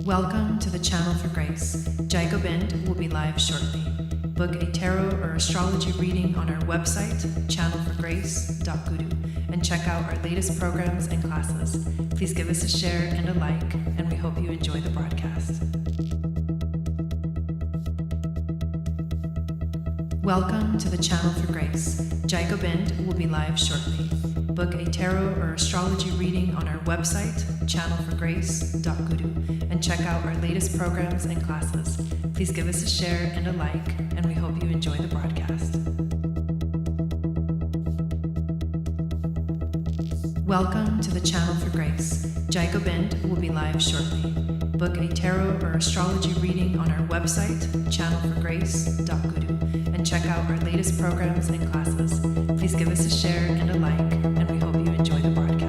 Welcome to the Channel for Grace. Gobind will be live shortly. Book a tarot or astrology reading on our website, channelforgrace.guru, and check out our latest programs and classes. Please give us a share and a like, and we hope you enjoy the broadcast. Welcome to the Channel for Grace. Gobind will be live shortly. Book a tarot or astrology reading on our website, channelforgrace.guru, and check out our latest programs and classes. Please give us a share and a like, and we hope you enjoy the broadcast. Welcome to the Channel for Grace. Gobind will be live shortly. Book a tarot or astrology reading on our website, channelforgrace.guru, and check out our latest programs and classes. Please give us a share and a like, and we hope you enjoy the broadcast.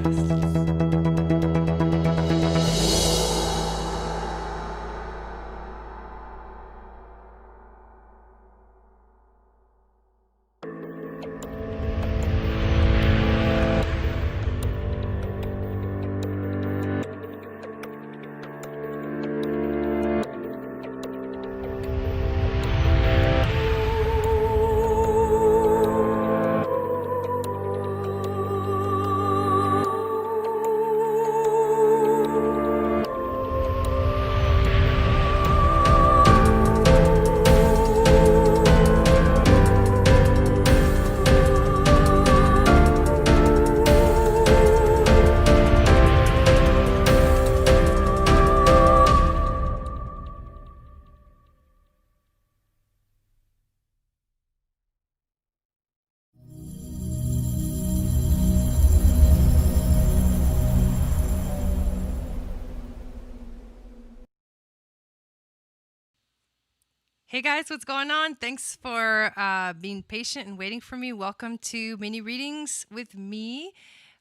Hey guys, what's going on? Thanks for being patient and waiting for me. Welcome to mini readings with me.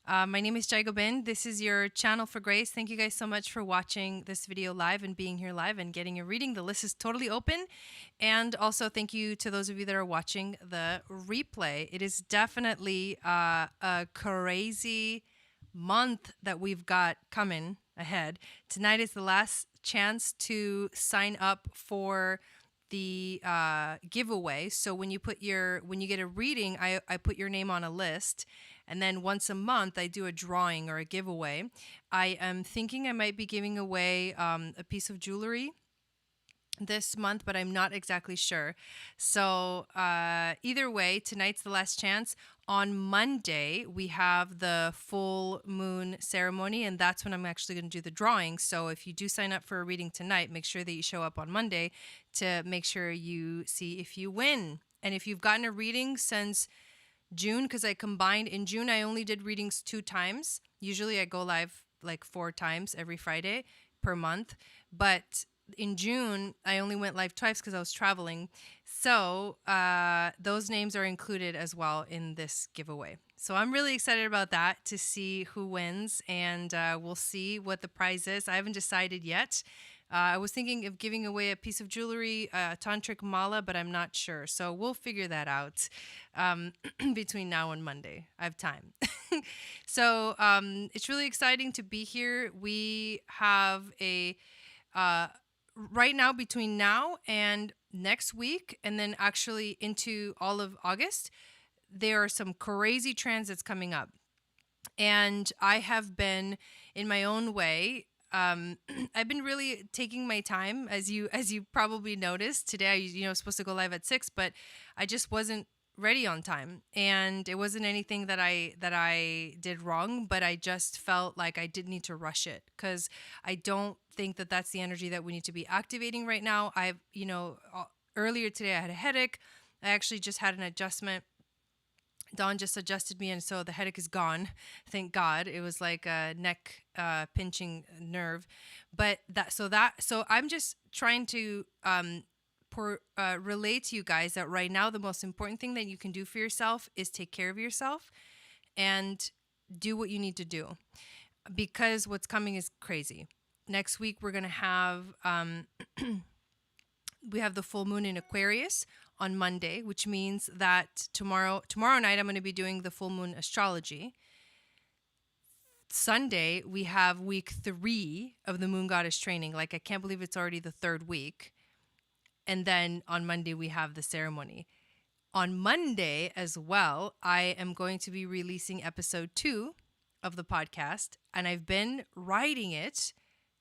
My name is Gobind. This is your Channel for Grace. Thank you guys so much for watching this video live and being here live and getting a reading. The list is totally open. And also thank you to those of you that are watching the replay. It is definitely a crazy month that we've got coming ahead. Tonight is the last chance to sign up for the giveaway. So when you get a reading, I put your name on a list, and then once a month I do a drawing or a giveaway. I am thinking I might be giving away a piece of jewelry this month, but I'm not exactly sure. So either way, tonight's the last chance. On Monday, we have the full moon ceremony, and that's when I'm actually going to do the drawing. So if you do sign up for a reading tonight, make sure that you show up on Monday to make sure you see if you win. And if you've gotten a reading since June, because I combined, in June I only did readings 2 times. Usually I go live like 4 times every Friday per month. But in June, I only went live twice because I was traveling. So those names are included as well in this giveaway. So I'm really excited about that, to see who wins, and we'll see what the prize is. I haven't decided yet. I was thinking of giving away a piece of jewelry, a tantric mala, but I'm not sure. So we'll figure that out between now and Monday. I have time. So it's really exciting to be here. We have a... right now, between now and next week, and then actually into all of August, there are some crazy transits coming up. And I have been, in my own way, I've been really taking my time, as you probably noticed. Today, I was supposed to go live at 6, but I just wasn't ready on time, and it wasn't anything that I did wrong, but I just felt like I didn't need to rush it, because I don't think that that's the energy that we need to be activating right now. Earlier today I had a headache. I actually just had an adjustment. Dawn just adjusted me, and so the headache is gone. Thank God. It was like a neck pinching nerve, but so I'm just trying to relate to you guys that right now the most important thing that you can do for yourself is take care of yourself and do what you need to do, because what's coming is crazy. Next week we're going to have we have the full moon in Aquarius on Monday, which means that tomorrow night I'm going to be doing the full moon astrology. Sunday, we have week 3 of the Moon Goddess training. Like, I can't believe it's already the 3rd week. And then on Monday, we have the ceremony. On Monday as well, I am going to be releasing episode 2 of the podcast. And I've been writing it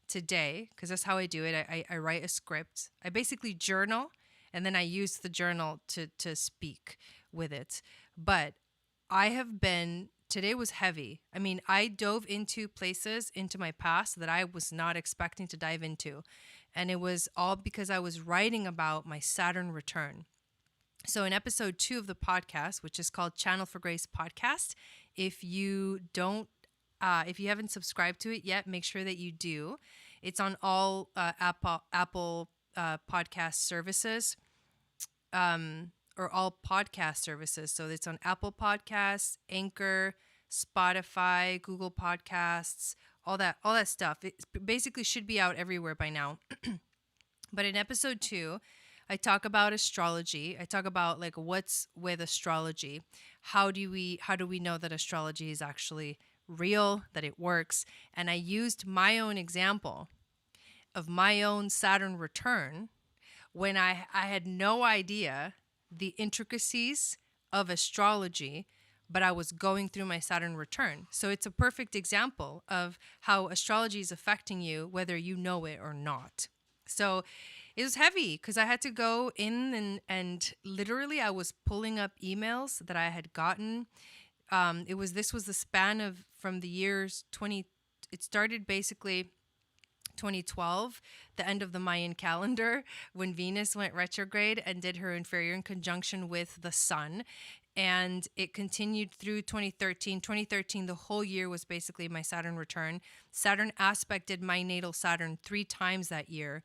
today, because that's how I do it. I write a script. I basically journal, and then I use the journal to speak with it. But today was heavy. I mean, I dove into places into my past that I was not expecting to dive into. And it was all because I was writing about my Saturn return. So in episode 2 of the podcast, which is called Channel for Grace Podcast, if you haven't subscribed to it yet, make sure that you do. It's on all Apple podcast services, or all podcast services. So it's on Apple Podcasts, Anchor, Spotify, Google Podcasts, all that stuff. It basically should be out everywhere by now. But in episode 2, I talk about astrology. I talk about like what's with astrology. How do we know that astrology is actually real, that it works? And I used my own example of my own Saturn return when I had no idea the intricacies of astrology, but I was going through my Saturn return. So it's a perfect example of how astrology is affecting you, whether you know it or not. So it was heavy because I had to go in and literally I was pulling up emails that I had gotten. This was the span of from the years it started basically 2012, the end of the Mayan calendar, when Venus went retrograde and did her inferior in conjunction with the sun. And it continued through 2013. 2013, the whole year was basically my Saturn return. Saturn aspected my natal Saturn 3 times that year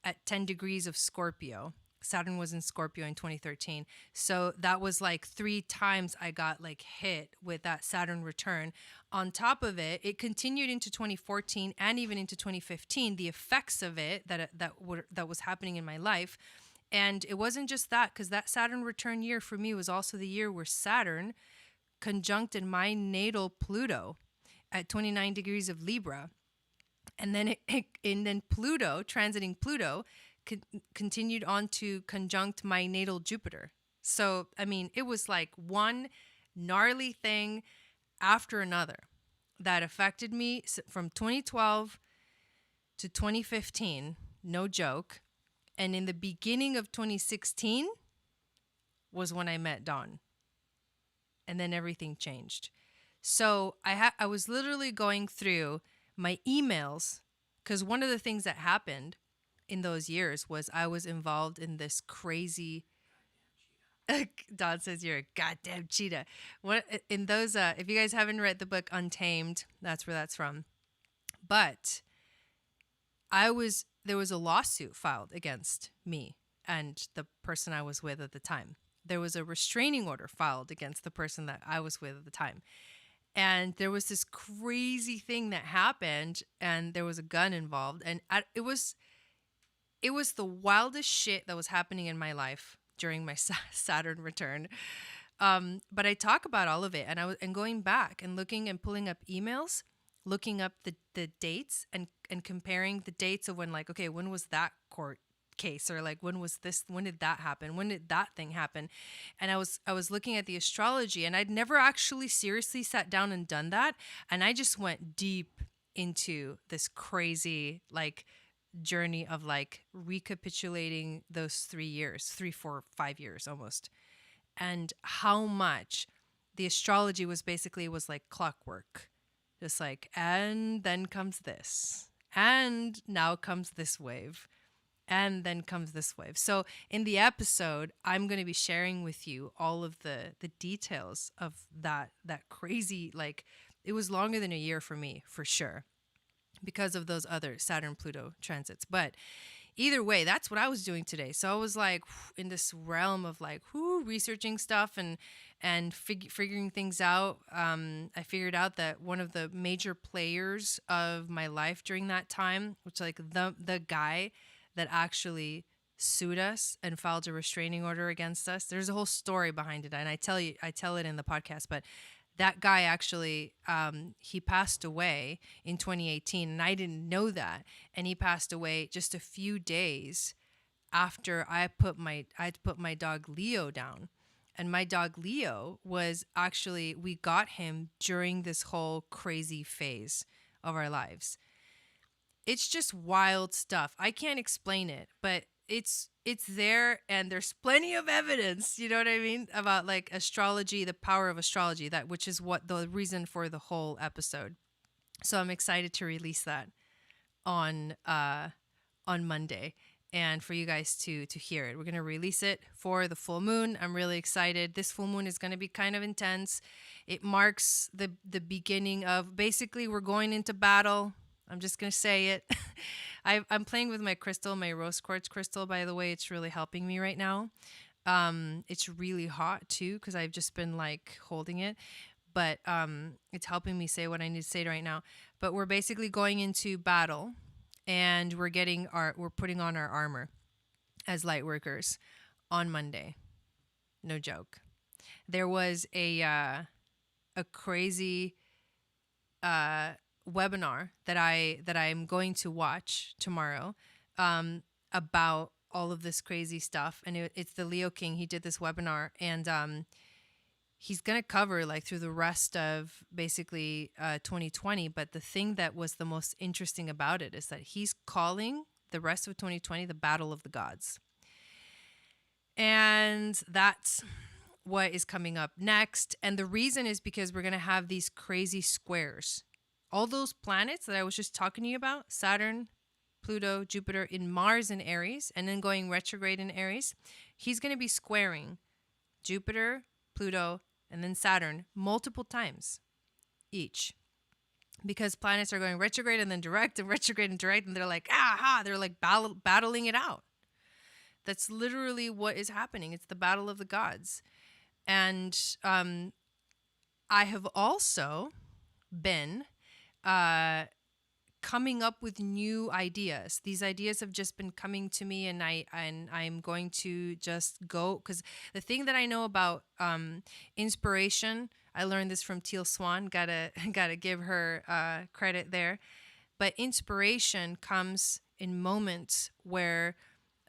at 10 degrees of Scorpio. Saturn was in Scorpio in 2013. So that was like 3 times I got like hit with that Saturn return. On top of it, it continued into 2014 and even into 2015, the effects of it that was happening in my life. And it wasn't just that, because that Saturn return year for me was also the year where Saturn conjuncted my natal Pluto at 29 degrees of Libra. And then then Pluto, transiting Pluto, continued on to conjunct my natal Jupiter. So, I mean, it was like one gnarly thing after another that affected me from 2012 to 2015, no joke. And in the beginning of 2016 was when I met Dawn. And then everything changed. So I was literally going through my emails, because one of the things that happened in those years was I was involved in this crazy... Dawn says you're a goddamn cheetah. In those, if you guys haven't read the book Untamed, that's where that's from. But there was a lawsuit filed against me and the person I was with at the time. There was a restraining order filed against the person that I was with at the time. And there was this crazy thing that happened, and there was a gun involved. And it was the wildest shit that was happening in my life during my Saturn return. But I talk about all of it, and going back and looking and pulling up emails, looking up the dates and comparing the dates of when, like, okay, when was that court case, or like when did that happen, when did that thing happen? And I was looking at the astrology, and I'd never actually seriously sat down and done that, and I just went deep into this crazy like journey of like recapitulating those 3 4 5 years almost, and how much the astrology was like clockwork, just like, and then comes this, and now comes this wave, and then comes this wave. So in the episode, I'm going to be sharing with you all of the details of that crazy, like, it was longer than a year for me, for sure, because of those other Saturn-Pluto transits. But either way, that's what I was doing today. So I was like in this realm of like researching stuff and figuring things out. I figured out that one of the major players of my life during that time, which like the guy that actually sued us and filed a restraining order against us. There's a whole story behind it, and I tell it in the podcast, but that guy actually, he passed away in 2018, and I didn't know that. And he passed away just a few days after I put my dog Leo down. And my dog Leo was actually, we got him during this whole crazy phase of our lives. It's just wild stuff. I can't explain it, but it's there, and there's plenty of evidence, you know what I mean, about like astrology, the power of astrology, that which is what the reason for the whole episode. So I'm excited to release that on Monday, and for you guys to hear it. We're going to release it for the full moon. I'm really excited. This full moon is going to be kind of intense. It marks the beginning of, basically, we're going into battle. I'm just going to say it. I'm playing with my crystal, my rose quartz crystal, by the way. It's really helping me right now. It's really hot too, because I've just been like holding it. But it's helping me say what I need to say right now. But we're basically going into battle, and we're putting on our armor as light workers on Monday. No joke. There was a crazy webinar that I'm going to watch tomorrow about all of this crazy stuff, and it's the Leo King. He did this webinar, and he's going to cover like through the rest of basically 2020. But the thing that was the most interesting about it is that he's calling the rest of 2020 the battle of the gods. And that's what is coming up next. And the reason is because we're going to have these crazy squares. All those planets that I was just talking to you about, Saturn, Pluto, Jupiter, in Mars in Aries, and then going retrograde in Aries, he's going to be squaring Jupiter, Pluto, and then Saturn multiple times each, because planets are going retrograde and then direct, and retrograde and direct, and they're like, they're like battling it out. That's literally what is happening. It's the battle of the gods. And I have also been coming up with new ideas. These ideas have just been coming to me, and I'm going to just go, because the thing that I know about inspiration, I learned this from Teal Swan. Gotta give her credit there. But inspiration comes in moments where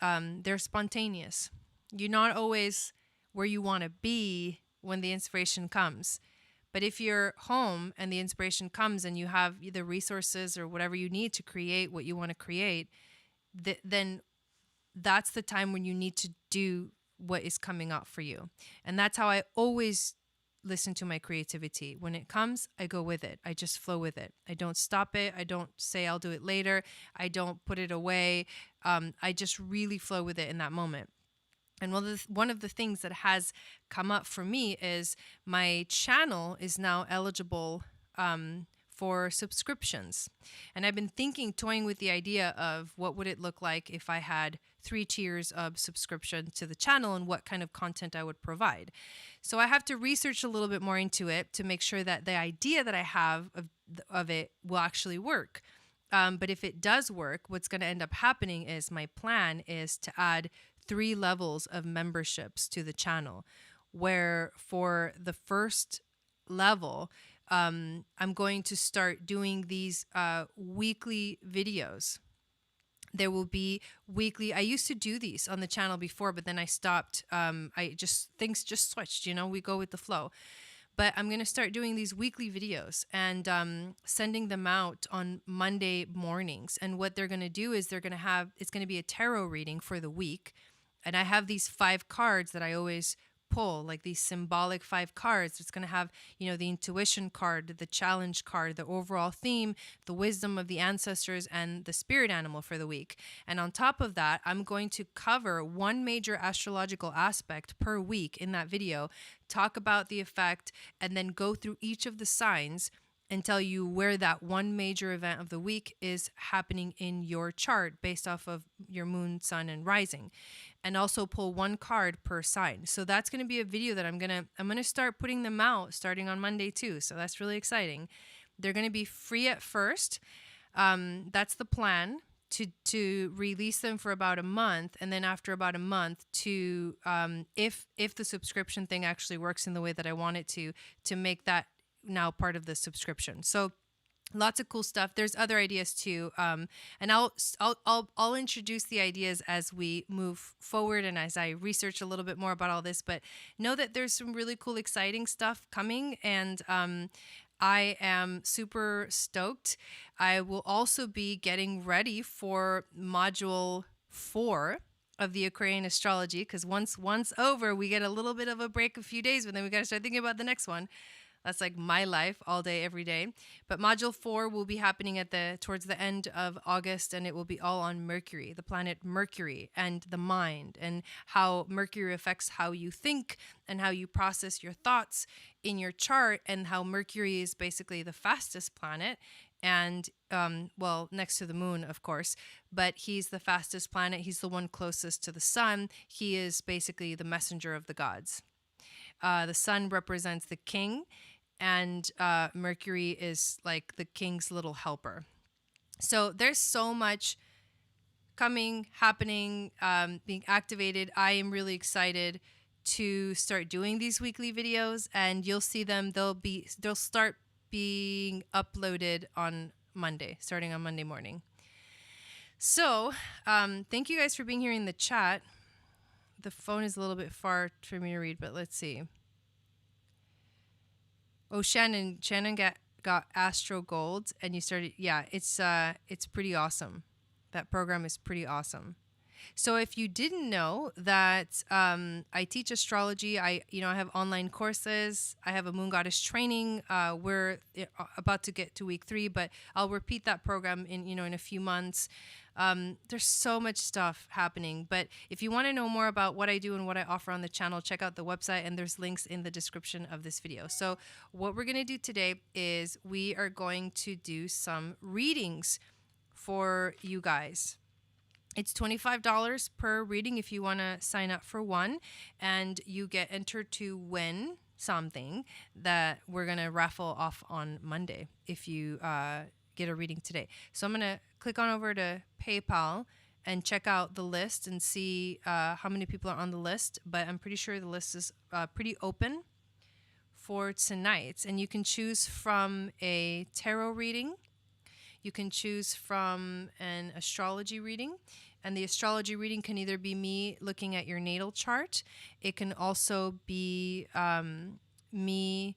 they're spontaneous. You're not always where you want to be when the inspiration comes. But if you're home and the inspiration comes and you have the resources or whatever you need to create what you want to create, then that's the time when you need to do what is coming up for you. And that's how I always listen to my creativity. When it comes, I go with it. I just flow with it. I don't stop it. I don't say I'll do it later. I don't put it away. I just really flow with it in that moment. And one of the things that has come up for me is my channel is now eligible for subscriptions. And I've been toying with the idea of what would it look like if I had 3 tiers of subscription to the channel and what kind of content I would provide. So I have to research a little bit more into it to make sure that the idea that I have of it will actually work. But if it does work, what's going to end up happening is my plan is to add 3 levels of memberships to the channel, where for the first level, I'm going to start doing these weekly videos. There will be weekly. I used to do these on the channel before, but then I stopped. Things just switched, we go with the flow. But I'm going to start doing these weekly videos and sending them out on Monday mornings. And what they're going to do is it's going to be a tarot reading for the week. And I have these 5 cards that I always pull, like these symbolic 5 cards. It's going to have, the intuition card, the challenge card, the overall theme, the wisdom of the ancestors, and the spirit animal for the week. And on top of that, I'm going to cover one major astrological aspect per week in that video, talk about the effect, and then go through each of the signs and tell you where that one major event of the week is happening in your chart based off of your moon, sun, and rising. And also pull 1 card per sign. So that's going to be a video that I'm going to start putting them out starting on Monday too. So that's really exciting. They're going to be free at first. That's the plan, to release them for about a month, and then after about a month to if the subscription thing actually works in the way that I want it to make that now part of the subscription. So lots of cool stuff. There's other ideas too, and I'll introduce the ideas as we move forward and as I research a little bit more about all this. But know that there's some really cool, exciting stuff coming, and I am super stoked. I will also be getting ready for module 4 of the Aquarian astrology, because once over, we get a little bit of a break, a few days, but then we got to start thinking about the next one. That's like my life all day, every day. But module 4 will be happening towards the end of August, and it will be all on Mercury, the planet Mercury, and the mind, and how Mercury affects how you think and how you process your thoughts in your chart, and how Mercury is basically the fastest planet. And, well, next to the moon, of course, but he's the fastest planet. He's the one closest to the sun. He is basically the messenger of the gods. The sun represents the king, and Mercury is like the king's little helper. So there's so much coming, happening, being activated. I am really excited to start doing these weekly videos, and you'll see them. They'll start being uploaded on Monday, starting on Monday morning. So thank you guys for being here in the chat. The phone is a little bit far for me to read, but let's see. Oh, Shannon got Astro Gold, and you started. Yeah, it's pretty awesome. That program is pretty awesome. So if you didn't know that I teach astrology, I have online courses. I have a moon goddess training. We're about to get to week 3, but I'll repeat that program in a few months. There's so much stuff happening, but if you want to know more about what I do and what I offer on the channel, check out the website, and there's links in the description of this video. So what we're going to do today is we are going to do some readings for you guys. It's $25 per reading if you want to sign up for one, and you get entered to win something that we're going to raffle off on Monday if you get a reading today. So I'm going to click on over to PayPal and check out the list and see how many people are on the list, but I'm pretty sure the list is pretty open for tonight. And you can choose from a tarot reading. You can choose from an astrology reading, and the astrology reading can either be me looking at your natal chart. It can also be me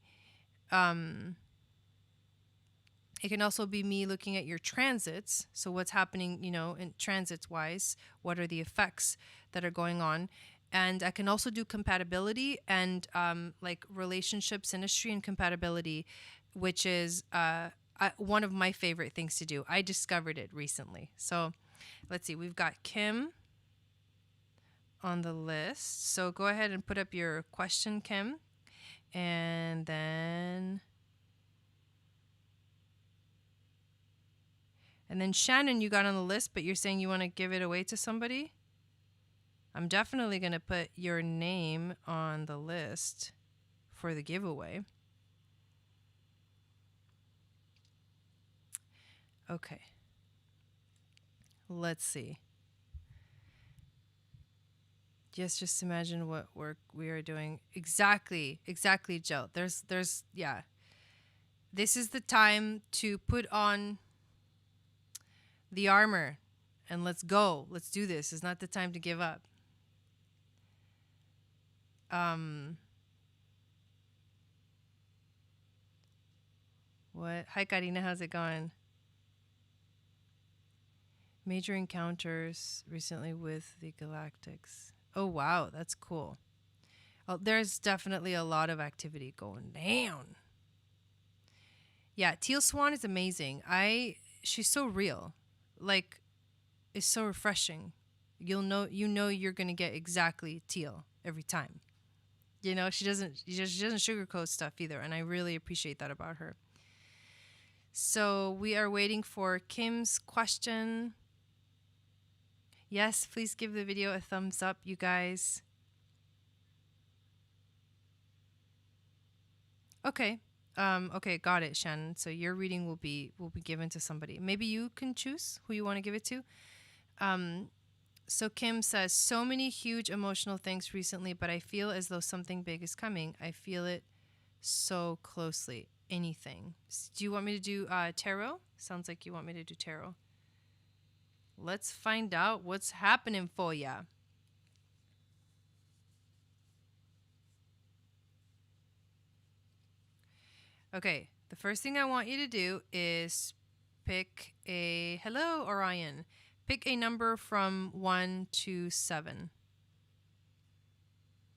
looking at your transits. So what's happening, in transits wise, what are the effects that are going on? And I can also do compatibility and like relationship synastry and compatibility, which is one of my favorite things to do. I discovered it recently. So let's see. We've got Kim on the list. So go ahead and put up your question, Kim. And then Shannon, you got on the list, but you're saying you want to give it away to somebody? I'm definitely going to put your name on the list for the giveaway. Okay. Let's see. Just imagine what work we are doing. Exactly, Jill. Yeah. This is the time to put on the armor and let's go. Let's do this. It's not the time to give up. What? Hi, Karina. How's it going? Major encounters recently with the Galactics. Oh, wow. That's cool. Oh, there's definitely a lot of activity going down. Yeah, Teal Swan is amazing. She's so real. Like, it's so refreshing. You know you're going to get exactly teal every time. She doesn't sugarcoat stuff either, and I really appreciate that about her. So we are waiting for Kim's question. Yes, please give the video a thumbs up, you guys. Okay. Okay, got it, Shannon. So your reading will be given to somebody. Maybe you can choose who you want to give it to. So Kim says, so many huge emotional things recently, but I feel as though something big is coming. I feel it so closely. anything. Do you want me to do tarot? Sounds like you want me to do tarot. Let's find out what's happening for ya. Okay, the first thing I want you to do is pick a, hello Orion, pick a number from 1 to 7.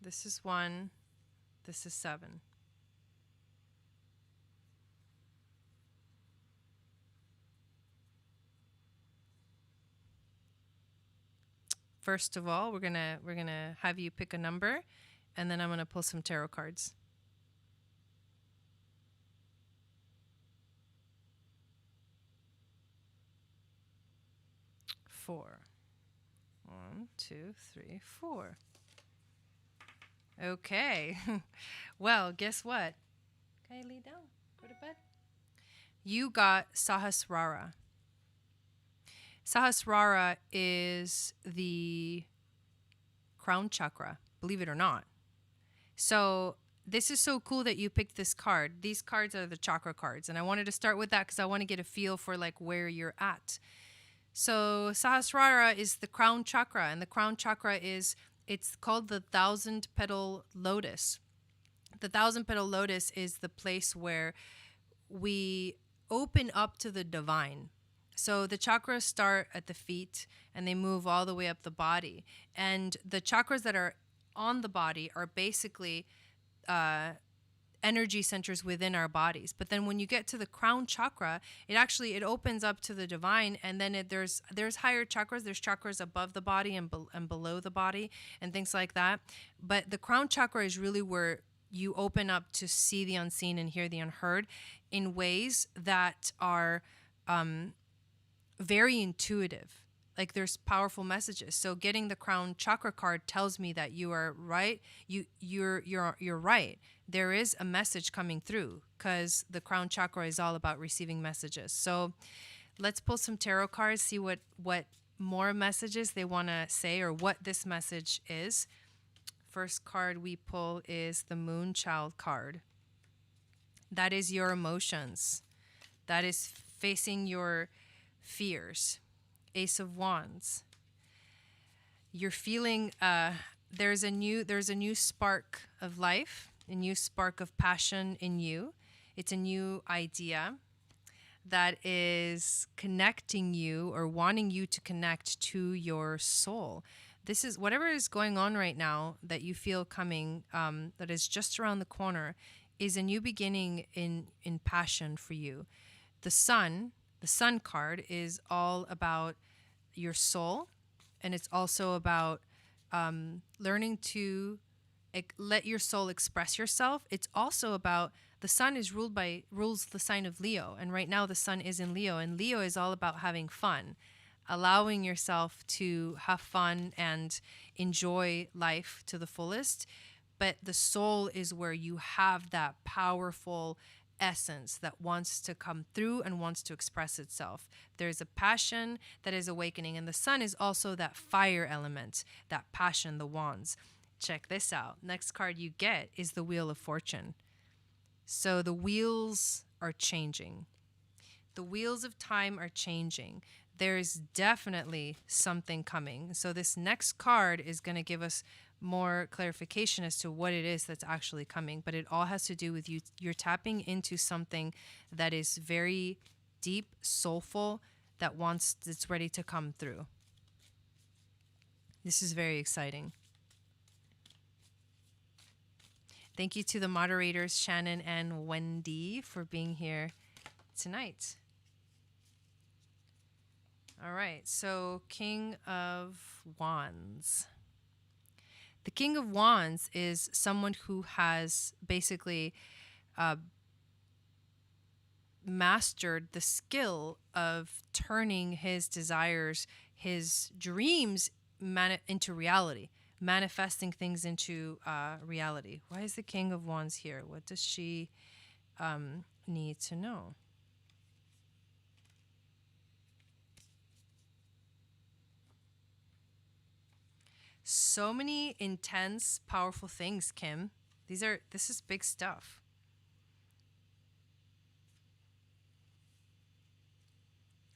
This is 1, this is 7. First of all, we're gonna have you pick a number, and then I'm gonna pull some tarot cards. 4. 1, 2, 3, 4. Okay. Well, guess what? Can I lay down? Go to bed? You got Sahasrara. Sahasrara is the crown chakra, believe it or not. So this is so cool that you picked this card. These cards are the chakra cards, and I wanted to start with that because I want to get a feel for like where you're at. So Sahasrara is the crown chakra, and the crown chakra is, it's called the 1,000-petal lotus. The 1,000-petal lotus is the place where we open up to the divine. So the chakras start at the feet and they move all the way up the body. And the chakras that are on the body are basically energy centers within our bodies. But then when you get to the crown chakra, it opens up to the divine, and then there's higher chakras. There's chakras above the body and below the body and things like that. But the crown chakra is really where you open up to see the unseen and hear the unheard in ways that are very intuitive. Like there's powerful messages. So getting the crown chakra card tells me that you are right. You're right. There is a message coming through because the crown chakra is all about receiving messages. So let's pull some tarot cards, see what more messages they want to say or what this message is. First card we pull is the Moonchild card. That is your emotions. That is facing your fears. Ace of Wands. You're feeling there's a new spark of life, a new spark of passion in you. It's a new idea that is connecting you or wanting you to connect to your soul. This is whatever is going on right now that you feel coming, that is just around the corner, is a new beginning in passion for you. The Sun card is all about your soul, and it's also about learning to let your soul express yourself. It's also about, the Sun rules the sign of Leo, and right now the Sun is in Leo, and Leo is all about having fun, allowing yourself to have fun and enjoy life to the fullest. But the soul is where you have that powerful essence that wants to come through and wants to express itself. There's a passion that is awakening, and the Sun is also that fire element, that passion, the wands. Check this out. Next card you get is the Wheel of Fortune. So the wheels are changing. The wheels of time are changing. There's definitely something coming. So this next card is going to give us more clarification as to what it is that's actually coming, but it all has to do with you're tapping into something that is very deep, soulful, that's ready to come through. This is very exciting. Thank you to the moderators, Shannon and Wendy, for being here tonight. All right, so King of Wands. The King of Wands is someone who has basically mastered the skill of turning his desires, his dreams into reality, manifesting things into reality. Why is the King of Wands here? What does she need to know? So many intense, powerful things, Kim. This is big stuff.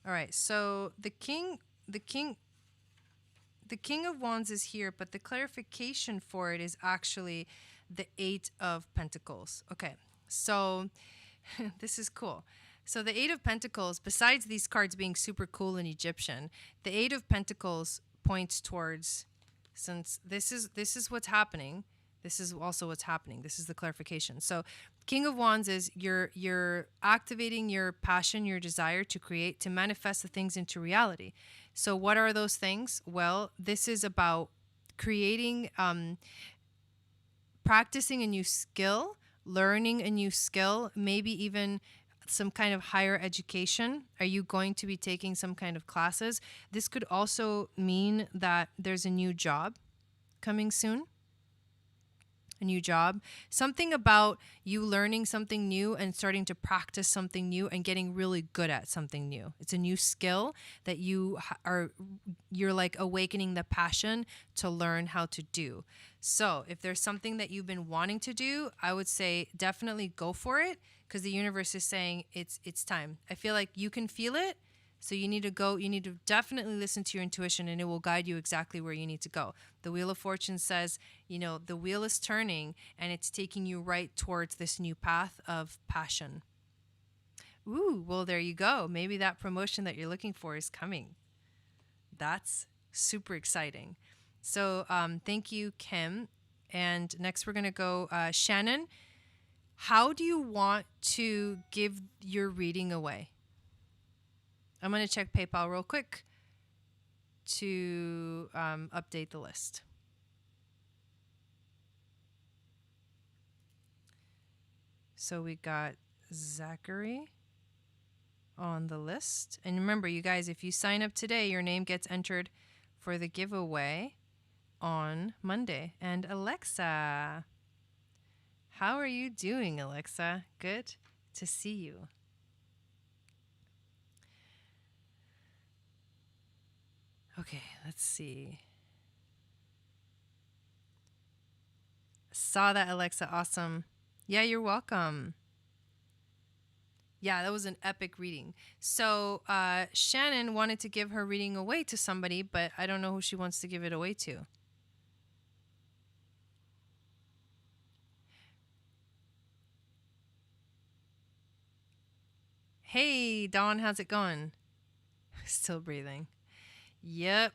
All right. So the king, the King of Wands is here, but the clarification for it is actually the Eight of Pentacles. Okay. So this is cool. So the Eight of Pentacles, besides these cards being super cool and Egyptian, the Eight of Pentacles points towards, since this is what's happening, this is also what's happening. This is the clarification. So King of Wands is you're activating your passion, your desire to create, to manifest the things into reality. So what are those things? Well, this is about creating, practicing a new skill, learning a new skill, maybe even some kind of higher education. Are you going to be taking some kind of classes? This could also mean that there's a new job coming soon. A new job, something about you learning something new and starting to practice something new and getting really good at something new. It's a new skill that you're like awakening the passion to learn how to do. So if there's something that you've been wanting to do, I would say definitely go for it, because the universe is saying it's time. I feel like you can feel it. So you need to definitely listen to your intuition, and it will guide you exactly where you need to go. The Wheel of Fortune says, the wheel is turning and it's taking you right towards this new path of passion. Ooh, well, there you go. Maybe that promotion that you're looking for is coming. That's super exciting. So thank you, Kim. And next we're going to go, Shannon. How do you want to give your reading away? I'm going to check PayPal real quick to update the list. So we got Zachary on the list. And remember, you guys, if you sign up today, your name gets entered for the giveaway on Monday. And Alexa. How are you doing, Alexa? Good to see you. Okay, let's see. Saw that, Alexa. Awesome. Yeah, you're welcome. Yeah, that was an epic reading. So Shannon wanted to give her reading away to somebody, but I don't know who she wants to give it away to. Hey, Dawn, how's it going? Still breathing. Yep.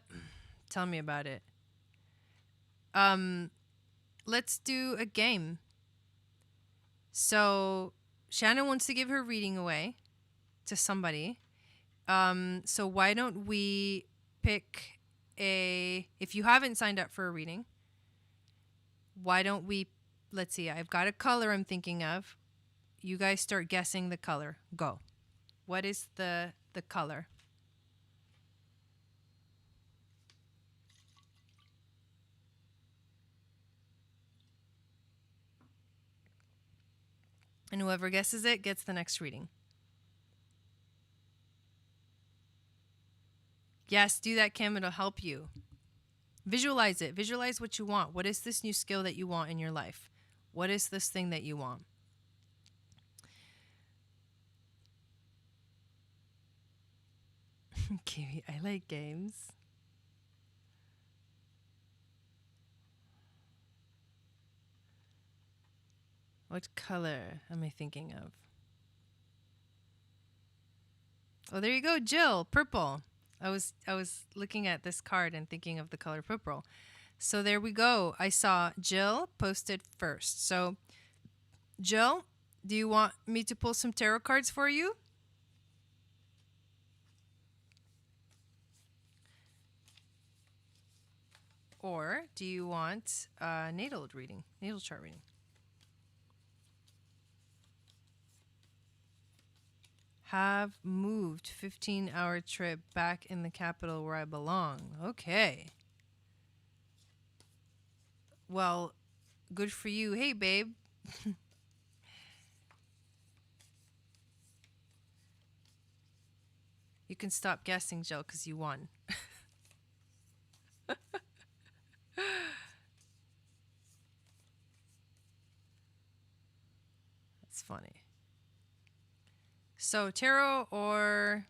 Tell me about it. Let's do a game. So Shannon wants to give her reading away to somebody. So why don't we pick if you haven't signed up for a reading, why don't we, let's see, I've got a color I'm thinking of. You guys start guessing the color. Go. What is the color? And whoever guesses it gets the next reading. Yes, do that, Kim. It'll help you. Visualize it. Visualize what you want. What is this new skill that you want in your life? What is this thing that you want? Kiwi, I like games. What color am I thinking of? Oh, there you go, Jill. Purple. I was looking at this card and thinking of the color purple. So there we go. I saw Jill posted first. So Jill, do you want me to pull some tarot cards for you? Or do you want a natal chart reading? Have moved 15-hour trip back in the capital where I belong. Okay. Well, good for you. Hey, babe. You can stop guessing, Jill, because you won. That's funny. So, tarot or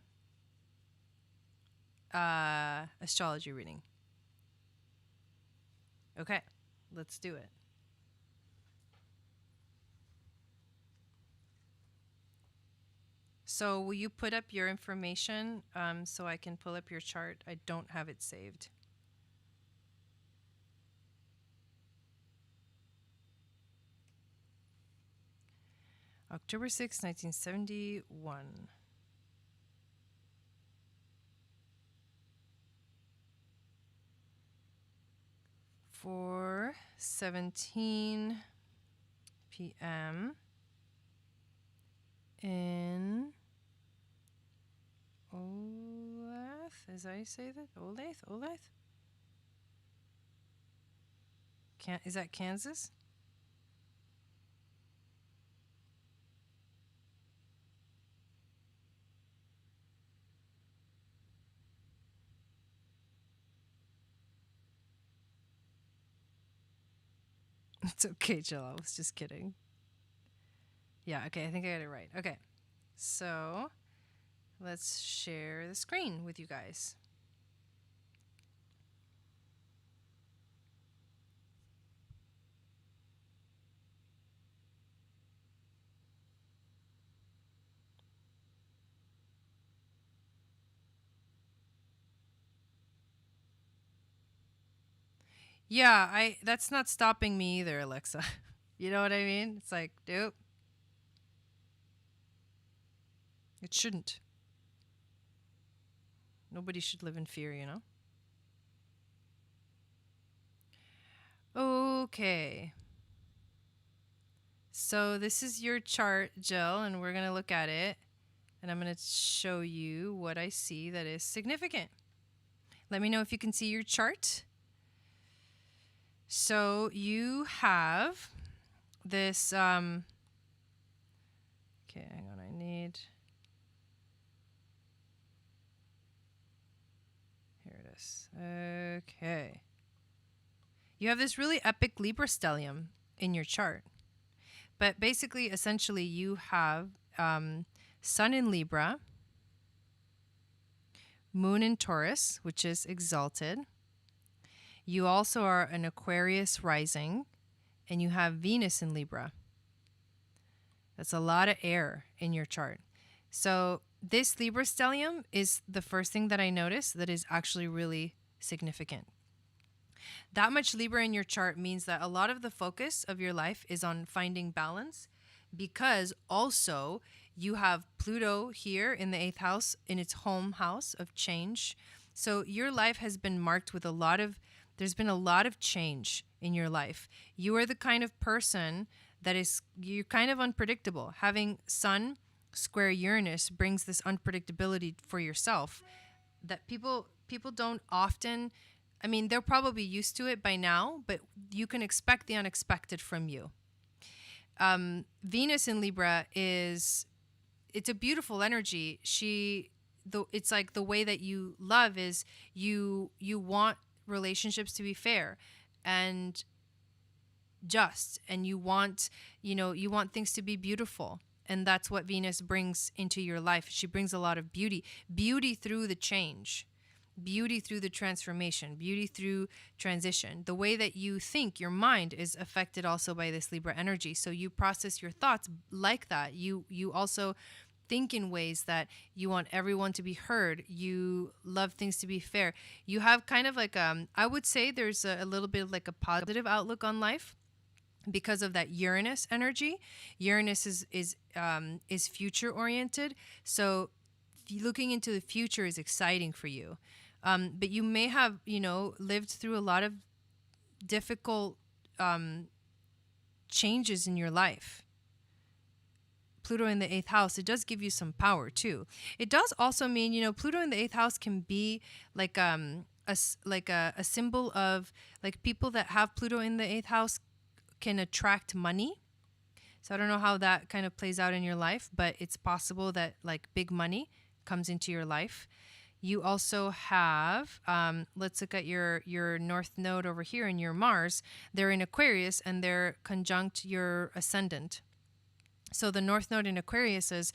astrology reading. Okay, let's do it. So will you put up your information so I can pull up your chart? I don't have it saved. October 6, 1971. 4:17 p.m. in Olathe. Is that how you say that? Olathe? Olathe? Is that Kansas? It's okay, Jill. I was just kidding. Yeah, okay, I think I got it right. Okay, so let's share the screen with you guys. Yeah, that's not stopping me either, Alexa. You know what I mean? It's like, nope. It shouldn't. Nobody should live in fear, you know? Okay. So this is your chart, Jill, and we're going to look at it. And I'm going to show you what I see that is significant. Let me know if you can see your chart. So you have this, okay, hang on, I need, here it is. Okay. You have this really epic Libra stellium in your chart. But basically, essentially, you have Sun in Libra, Moon in Taurus, which is exalted. You also are an Aquarius rising, and you have Venus in Libra. That's a lot of air in your chart. So this Libra stellium is the first thing that I noticed that is actually really significant. That much Libra in your chart means that a lot of the focus of your life is on finding balance, because also you have Pluto here in the 8th house, in its home house of change. So your life has been marked with there's been a lot of change in your life. You are the kind of person that you're kind of unpredictable. Having Sun square Uranus brings this unpredictability for yourself that people don't often, I mean, they're probably used to it by now, but you can expect the unexpected from you. Venus in Libra it's a beautiful energy. It's like the way that you love is you want relationships to be fair and just, and you want things to be beautiful. And that's what Venus brings into your life. She brings a lot of beauty through the change, beauty through the transformation, beauty through transition. The way that you think, your mind is affected also by this Libra energy. So you process your thoughts like that. You also think in ways that you want everyone to be heard. You love things to be fair. You have kind of like, I would say there's a little bit of like a positive outlook on life because of that Uranus energy. Uranus is future oriented. So looking into the future is exciting for you. But you may have, lived through a lot of difficult changes in your life. Pluto in the 8th house, it does give you some power too. It does also mean, Pluto in the 8th house can be like a symbol of, like, people that have Pluto in the 8th house can attract money. So I don't know how that kind of plays out in your life, but it's possible that like big money comes into your life. You also have, let's look at your North Node over here in your Mars. They're in Aquarius and they're conjunct your ascendant. So the North Node in Aquarius is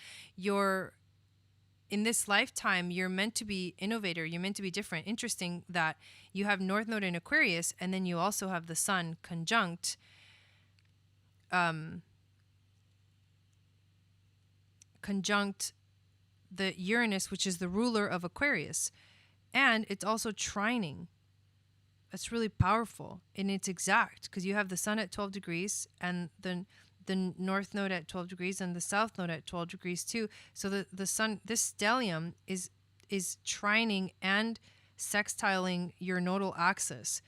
in this lifetime, you're meant to be innovator. You're meant to be different. Interesting that you have North Node in Aquarius, and then you also have the Sun conjunct the Uranus, which is the ruler of Aquarius. And it's also trining. That's really powerful. And it's exact because you have the Sun at 12 degrees and the North Node at 12 degrees and the South Node at 12 degrees too. So the Sun, this stellium is trining and sextiling your nodal axis.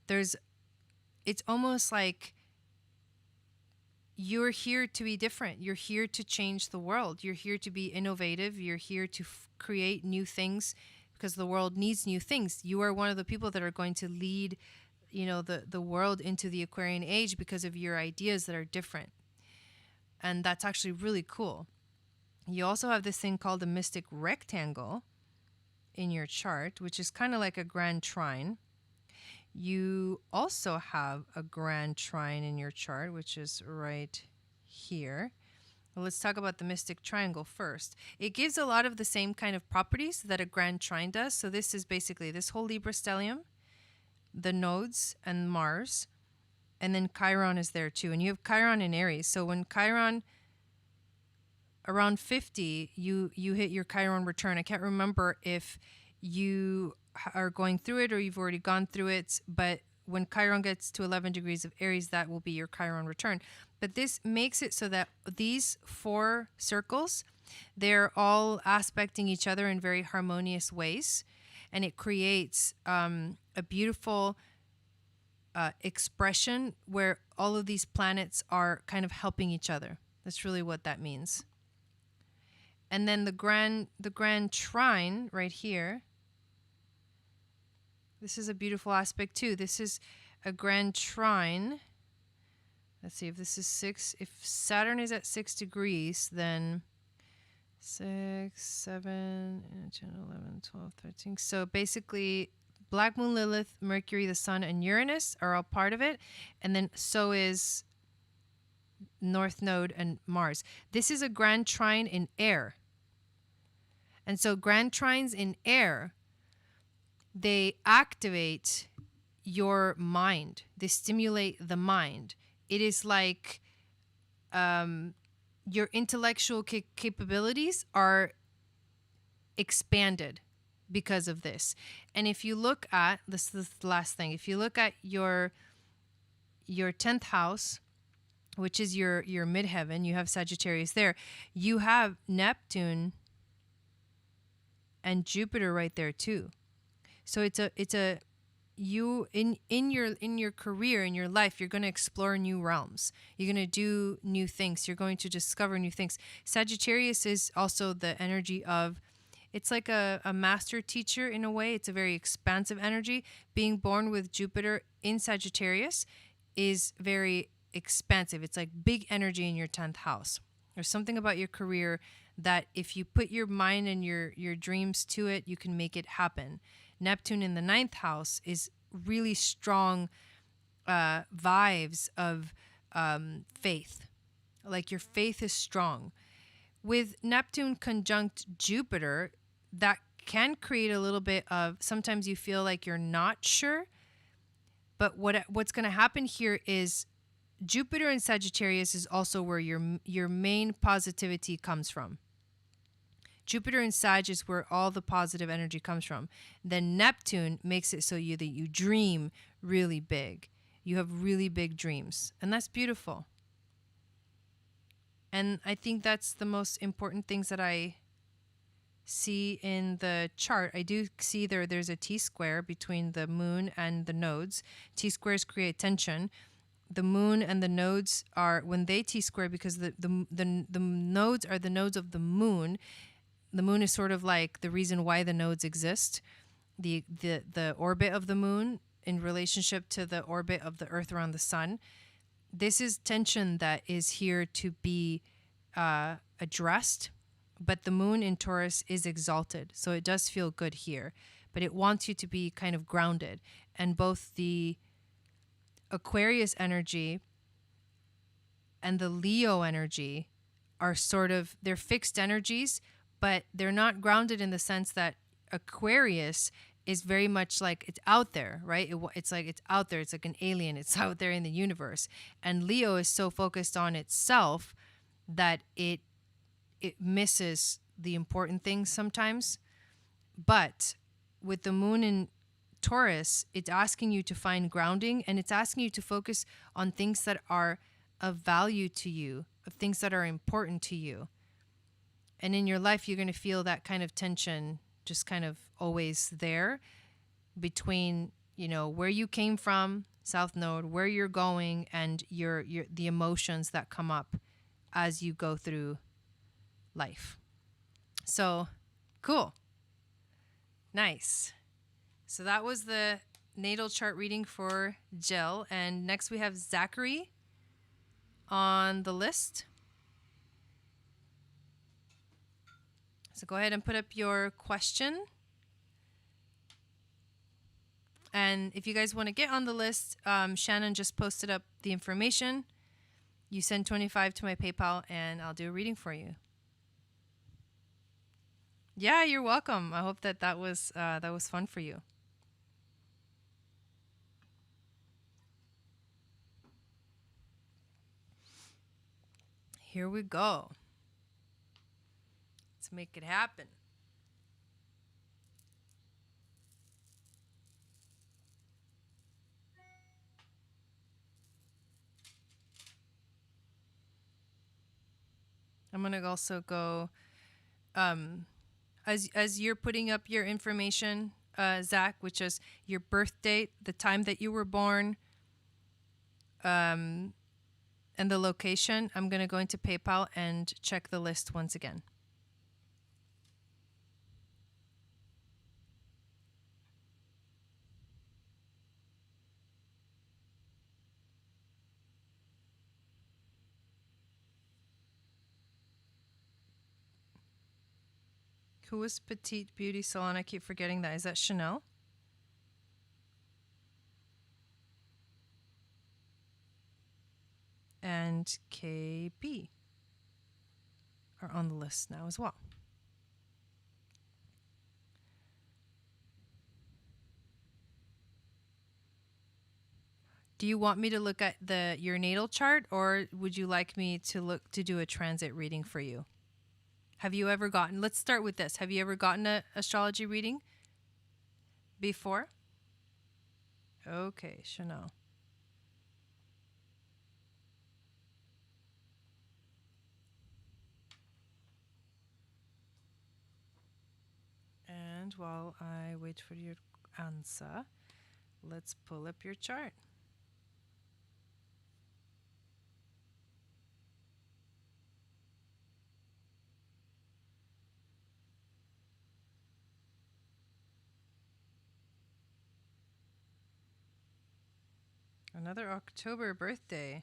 It's almost like you're here to be different. You're here to change the world. You're here to be innovative. You're here to create new things because the world needs new things. You are one of the people that are going to lead, the world into the Aquarian age because of your ideas that are different. And that's actually really cool. You also have this thing called the mystic rectangle in your chart, which is kind of like a grand trine. You also have a grand trine in your chart, which is right here. Well, let's talk about the mystic triangle first. It gives a lot of the same kind of properties that a grand trine does. So this is basically this whole Libra stellium, the nodes and Mars, and then Chiron is there too. And you have Chiron in Aries. So when Chiron, around 50, you hit your Chiron return. I can't remember if you are going through it or you've already gone through it, but when Chiron gets to 11 degrees of Aries, that will be your Chiron return. But this makes it so that these 4 circles, they're all aspecting each other in very harmonious ways, and it creates a beautiful expression where all of these planets are kind of helping each other. That's really what that means. And then the grand trine right here, this is a beautiful aspect too. This is a grand trine. Let's see if this is 6. If Saturn is at 6 degrees, then 6, 7, 10, 11, 12, 13. So basically, Black Moon, Lilith, Mercury, the Sun, and Uranus are all part of it. And then so is North Node and Mars. This is a grand trine in air. And so grand trines in air, they activate your mind. They stimulate the mind. It is like your intellectual capabilities are expanded because of this. And if you look at, this is the last thing, if you look at your 10th house, which is your midheaven, you have Sagittarius there. You have Neptune and Jupiter right there too. So it's a you in your career, in your life, you're going to explore new realms. You're going to do new things. You're going to discover new things. Sagittarius is also the energy of, it's like a master teacher in a way. It's a very expansive energy. Being born with Jupiter in Sagittarius is very expansive. It's like big energy in your 10th house. There's something about your career that if you put your mind and your dreams to it, you can make it happen. Neptune in the 9th house is really strong vibes of faith. Like your faith is strong. With Neptune conjunct Jupiter, that can create a little bit of, sometimes you feel like you're not sure. But what's going to happen here is Jupiter in Sagittarius is also where your main positivity comes from. Jupiter in Sag is where all the positive energy comes from. Then Neptune makes it so that you dream really big. You have really big dreams. And that's beautiful. And I think that's the most important things that I see in the chart. I do see there's a T-square between the moon and the nodes. T-squares create tension. The moon and the nodes are, when they T-square, because the nodes are the nodes of the moon. The moon is sort of like the reason why the nodes exist. The orbit of the moon in relationship to the orbit of the Earth around the sun. This is tension that is here to be addressed, but the moon in Taurus is exalted, so it does feel good here, but it wants you to be kind of grounded. And both the Aquarius energy and the Leo energy are sort of, they're fixed energies, but they're not grounded in the sense that Aquarius is very much like it's out there, right? It's like it's out there. It's like an alien. It's out there in the universe. And Leo is so focused on itself that it misses the important things sometimes. But with the moon in Taurus, it's asking you to find grounding, and it's asking you to focus on things that are of value to you, of things that are important to you. And in your life, you're going to feel that kind of tension just kind of always there between, you know, where you came from, South Node, where you're going, and your the emotions that come up as you go through life. So, cool. Nice. So that was the natal chart reading for Jill. And next we have Zachary on the list. So go ahead and put up your question. And if you guys want to get on the list, Shannon just posted up the information. You send 25 to my PayPal and I'll do a reading for you. Yeah, you're welcome. I hope that was fun for you. Here we go. Let's make it happen. I'm going to also go, as you're putting up your information, Zach, which is your birth date, the time that you were born, and the location, I'm going to go into PayPal and check the list once again. Who was Petite Beauty Salon? I keep forgetting that. Is that Chanel? And KB are on the list now as well. Do you want me to look at your natal chart, or would you like me to do a transit reading for you? Have you ever gotten, let's start with this. Have you ever gotten an astrology reading before? Okay, Chanel. And while I wait for your answer, let's pull up your chart. Another October birthday.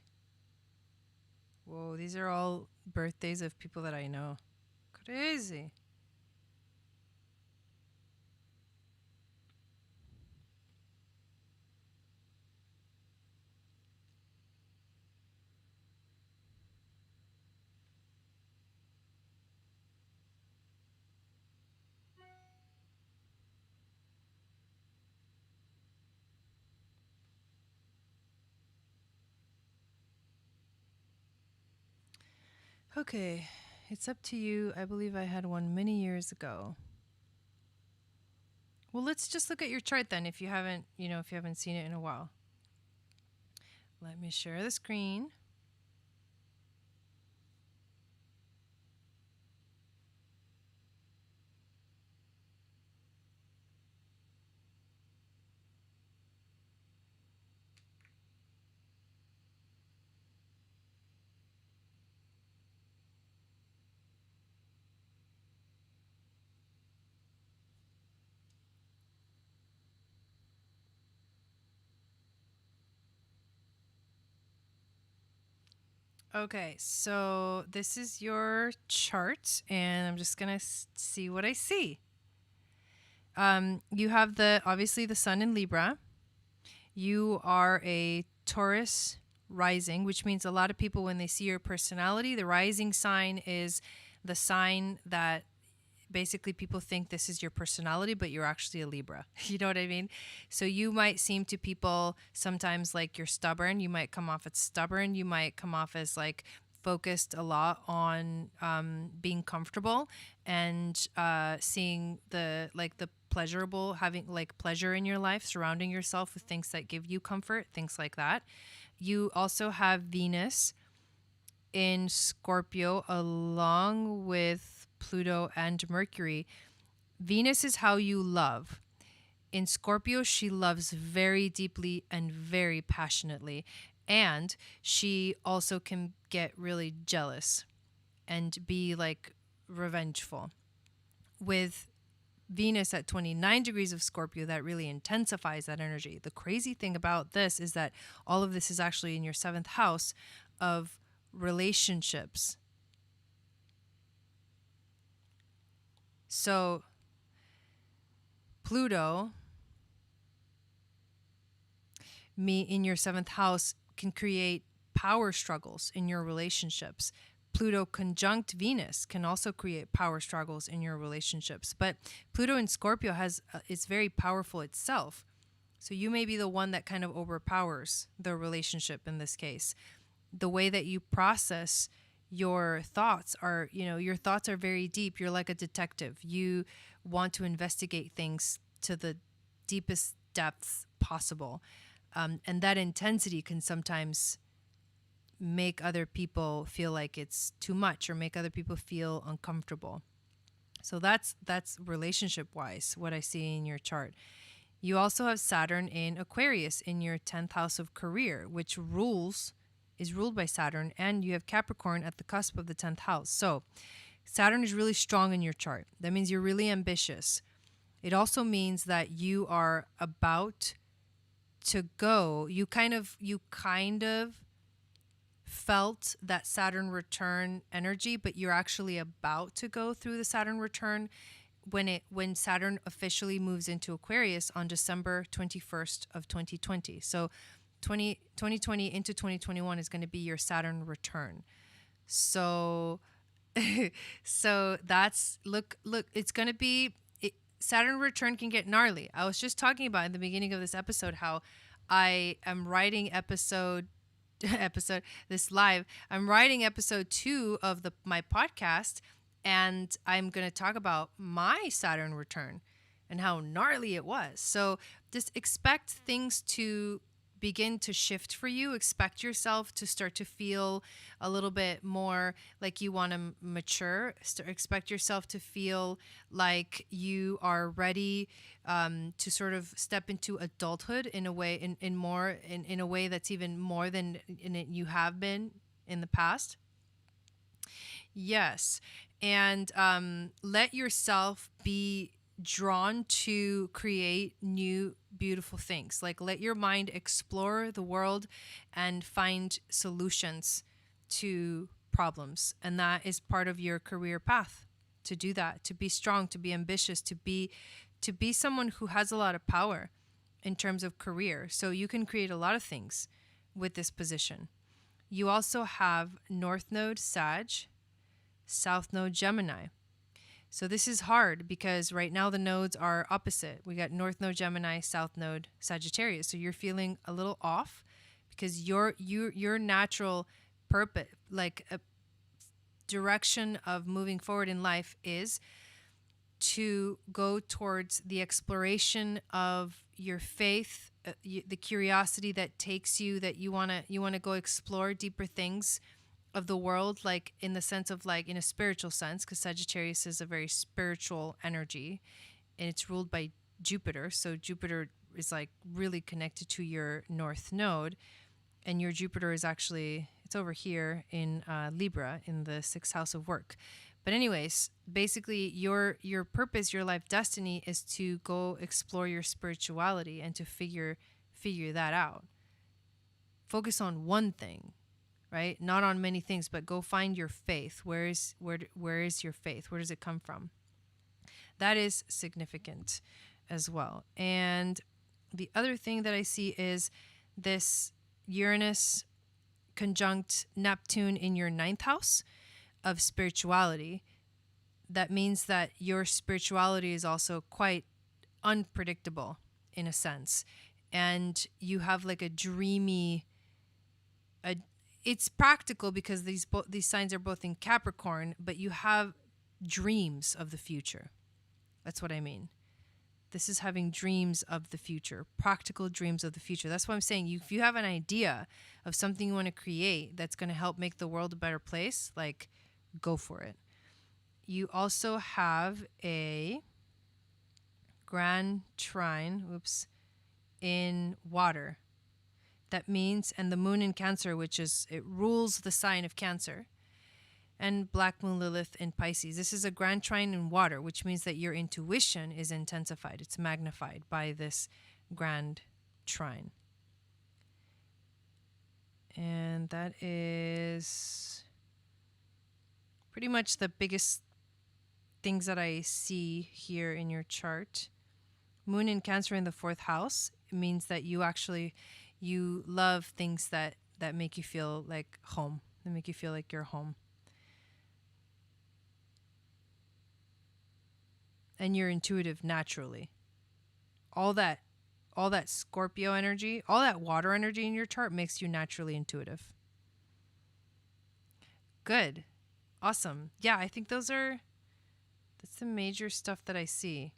Whoa, these are all birthdays of people that I know. Crazy. Okay, it's up to you. I believe I had one many years ago. Well, let's just look at your chart then if you haven't seen it in a while. Let me share the screen. Okay, so this is your chart, and I'm just going to see what I see. You have obviously the sun in Libra. You are a Taurus rising, which means a lot of people, when they see your personality, the rising sign is the sign that basically people think this is your personality, but you're actually a Libra. You know what I mean? So you might seem to people sometimes like you're stubborn. You might come off as stubborn. You might come off as like focused a lot on being comfortable and seeing the pleasurable, having like pleasure in your life, surrounding yourself with things that give you comfort, things like that. You also have Venus in Scorpio along with Pluto and Mercury. Venus is how you love. In Scorpio, she loves very deeply and very passionately. And she also can get really jealous and be like revengeful. With Venus at 29 degrees of Scorpio, that really intensifies that energy. The crazy thing about this is that all of this is actually in your 7th house of relationships. So Pluto in your 7th house can create power struggles in your relationships. Pluto conjunct Venus can also create power struggles in your relationships. But Pluto in Scorpio it's very powerful itself. So you may be the one that kind of overpowers the relationship in this case. The way that you process your thoughts your thoughts are very deep. You're like a detective. You want to investigate things to the deepest depths possible. And that intensity can sometimes make other people feel like it's too much or make other people feel uncomfortable. So that's relationship-wise what I see in your chart. You also have Saturn in Aquarius in your 10th house of career, which is ruled by Saturn, and you have Capricorn at the cusp of the 10th house. So Saturn is really strong in your chart. That means you're really ambitious. It also means that you are about to go. You kind of felt that Saturn return energy, but you're actually about to go through the Saturn return when Saturn officially moves into Aquarius on December 21st of 2020. So 2020 into 2021 is going to be your Saturn return. So that's look it's going to be Saturn return can get gnarly. I was just talking about in the beginning of this episode how I am writing I'm writing episode 2 of my podcast, and I'm going to talk about my Saturn return and how gnarly it was. So just expect things to begin to shift for you. Expect yourself to start to feel a little bit more like you want to mature. Expect yourself to feel like you are ready to sort of step into adulthood in a way, in a way that's even more than you have been in the past. Yes. And let yourself be drawn to create new beautiful things. Like let your mind explore the world and find solutions to problems. And that is part of your career path, to do that, to be strong, to be ambitious, to be someone who has a lot of power in terms of career. So you can create a lot of things with this position. You also have North Node Sag, South Node Gemini. So this is hard because right now the nodes are opposite. We got North Node Gemini, South Node Sagittarius. So you're feeling a little off because your natural purpose, like a direction of moving forward in life, is to go towards the exploration of your faith, the curiosity that takes you, that you want to go explore deeper things of the world, like in the sense of like in a spiritual sense, because Sagittarius is a very spiritual energy and it's ruled by Jupiter. So Jupiter is like really connected to your North Node, and your Jupiter is actually, it's over here in Libra in the 6th house of work. But anyways, basically your purpose, your life destiny is to go explore your spirituality and to figure that out. Focus on one thing, right? Not on many things, but go find your faith. Where is your faith? Where does it come from? That is significant as well. And the other thing that I see is this Uranus conjunct Neptune in your 9th house of spirituality. that means that your spirituality is also quite unpredictable in a sense. And you have like a dreamy, it's practical because these signs are both in Capricorn, but you have dreams of the future. That's what I mean. This is having dreams of the future, practical dreams of the future. That's what I'm saying. If you have an idea of something you want to create that's going to help make the world a better place, like, go for it. You also have a grand trine, in water. That means, and the moon in Cancer, which is, it rules the sign of Cancer, and Black Moon Lilith in Pisces. This is a grand trine in water, which means that your intuition is intensified. It's magnified by this grand trine. And that is pretty much the biggest things that I see here in your chart. Moon in Cancer in the 4th house. It means that you love things that make you feel like home. That make you feel like you're home. And you're intuitive naturally. All that Scorpio energy, all that water energy in your chart makes you naturally intuitive. Good. Awesome. Yeah, I think that's the major stuff that I see.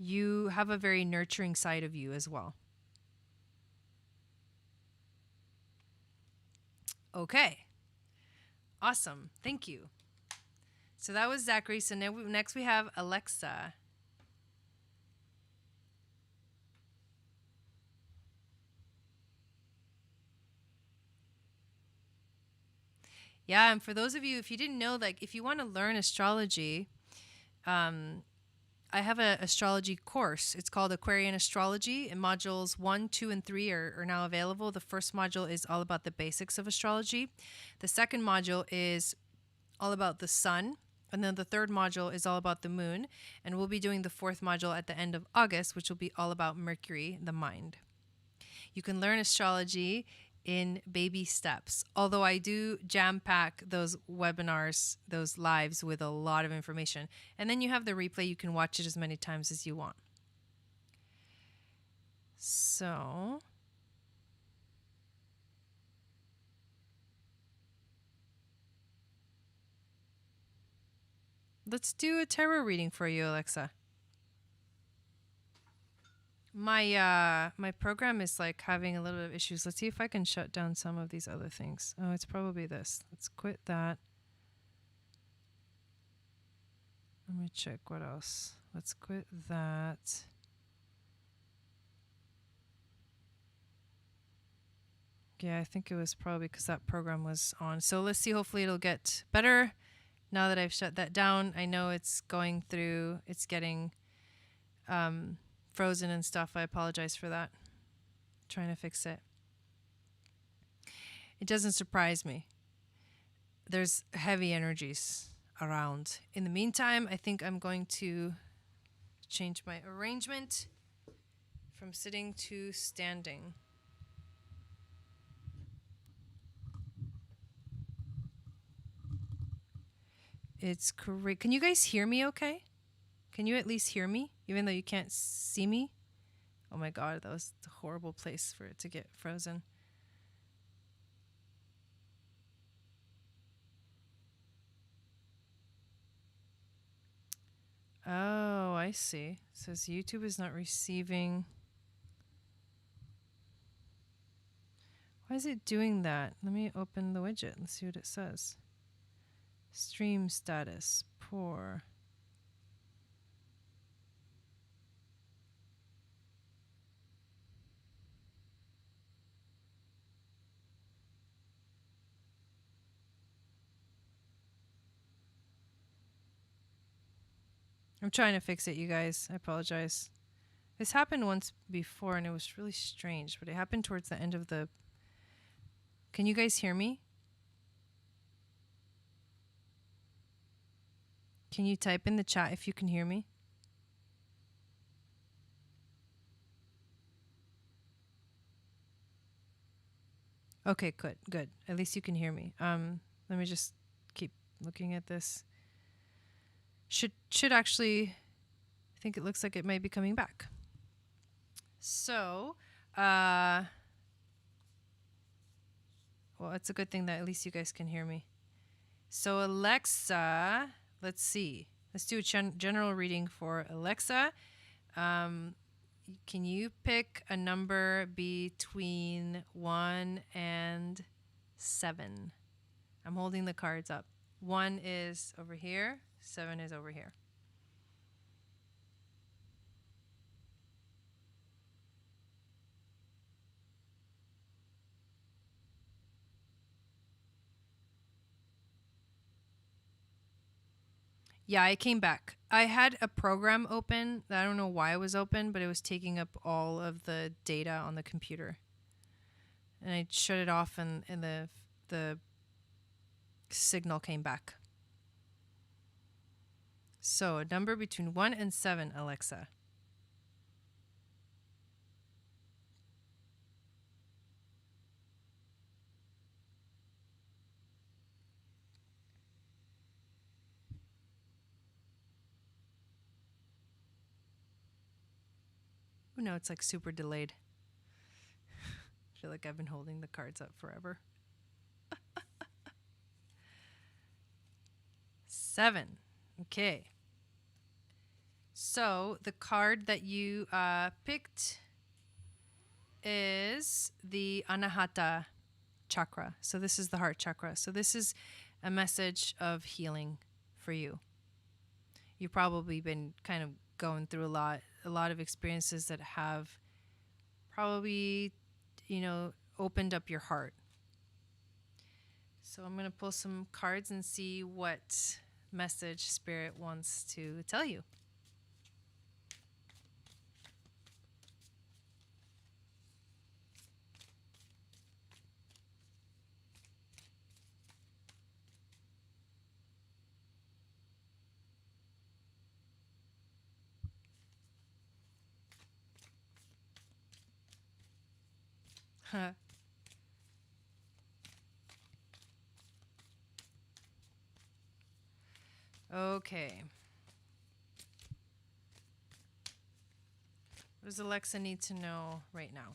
You have a very nurturing side of you as well. Okay. Awesome. Thank you. So that was Zachary. So next we have Alexa. Yeah, and for those of you, if you didn't know, like, if you want to learn astrology, I have an astrology course. It's called Aquarian Astrology, and modules 1, 2, and 3 are now available. The first module is all about the basics of astrology. The second module is all about the sun. And then the third module is all about the moon. And we'll be doing the fourth module at the end of August, which will be all about Mercury, the mind. You can learn astrology in baby steps. Although I do jam pack those webinars, those lives, with a lot of information. And then you have the replay. You can watch it as many times as you want. So let's do a tarot reading for you, Alexa. My program is like having a little bit of issues. Let's see if I can shut down some of these other things. Oh, it's probably this. Let's quit that. Let me check what else. Let's quit that. Yeah, I think it was probably because that program was on. So let's see. Hopefully it'll get better now that I've shut that down. I know it's going through. It's getting frozen and stuff. I apologize for that. Trying to fix it. It doesn't surprise me. There's heavy energies around. In the meantime, I think I'm going to change my arrangement from sitting to standing. It's great. Can you guys hear me okay? Can you at least hear me, even though you can't see me? Oh my God, that was a horrible place for it to get frozen. Oh, I see. It says YouTube is not receiving. Why is it doing that? Let me open the widget and see what it says. Stream status, poor. I'm trying to fix it, you guys. I apologize. This happened once before and it was really strange, but it happened towards the end of the... Can you guys hear me? Can you type in the chat if you can hear me? Okay, good, good. At least you can hear me. Let me just keep looking at this. Should actually, I think it looks like it might be coming back. So, well, it's a good thing that at least you guys can hear me. So Alexa, let's see. Let's do a general reading for Alexa. Can you pick a number between 1 and 7? I'm holding the cards up. 1 is over here, 7 is over here. Yeah, I came back. I had a program open. I don't know why it was open, but it was taking up all of the data on the computer. And I shut it off, and the signal came back. So a number between 1 and 7, Alexa. Oh no, it's like super delayed. I feel like I've been holding the cards up forever. 7. Okay. So the card that you picked is the Anahata Chakra. So this is the heart chakra. So this is a message of healing for you. You've probably been kind of going through a lot of experiences that have probably, opened up your heart. So I'm going to pull some cards and see what message Spirit wants to tell you. Okay. What does Alexa need to know right now?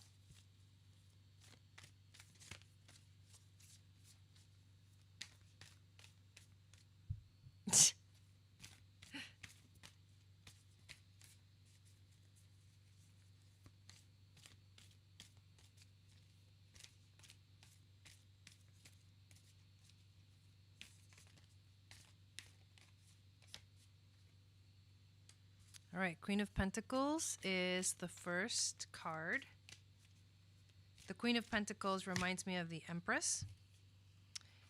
All right, Queen of Pentacles is the first card. The Queen of Pentacles reminds me of the Empress.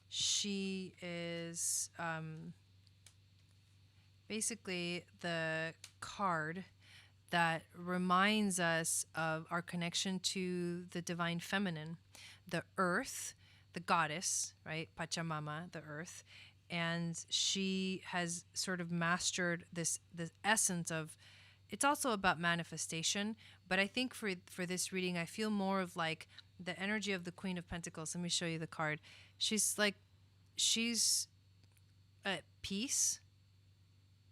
She is basically the card that reminds us of our connection to the divine feminine, the earth, the goddess, right? Pachamama, the earth. And she has sort of mastered this essence of, it's also about manifestation, but I think for this reading, I feel more of like the energy of the Queen of Pentacles. Let me show you the card. She's at peace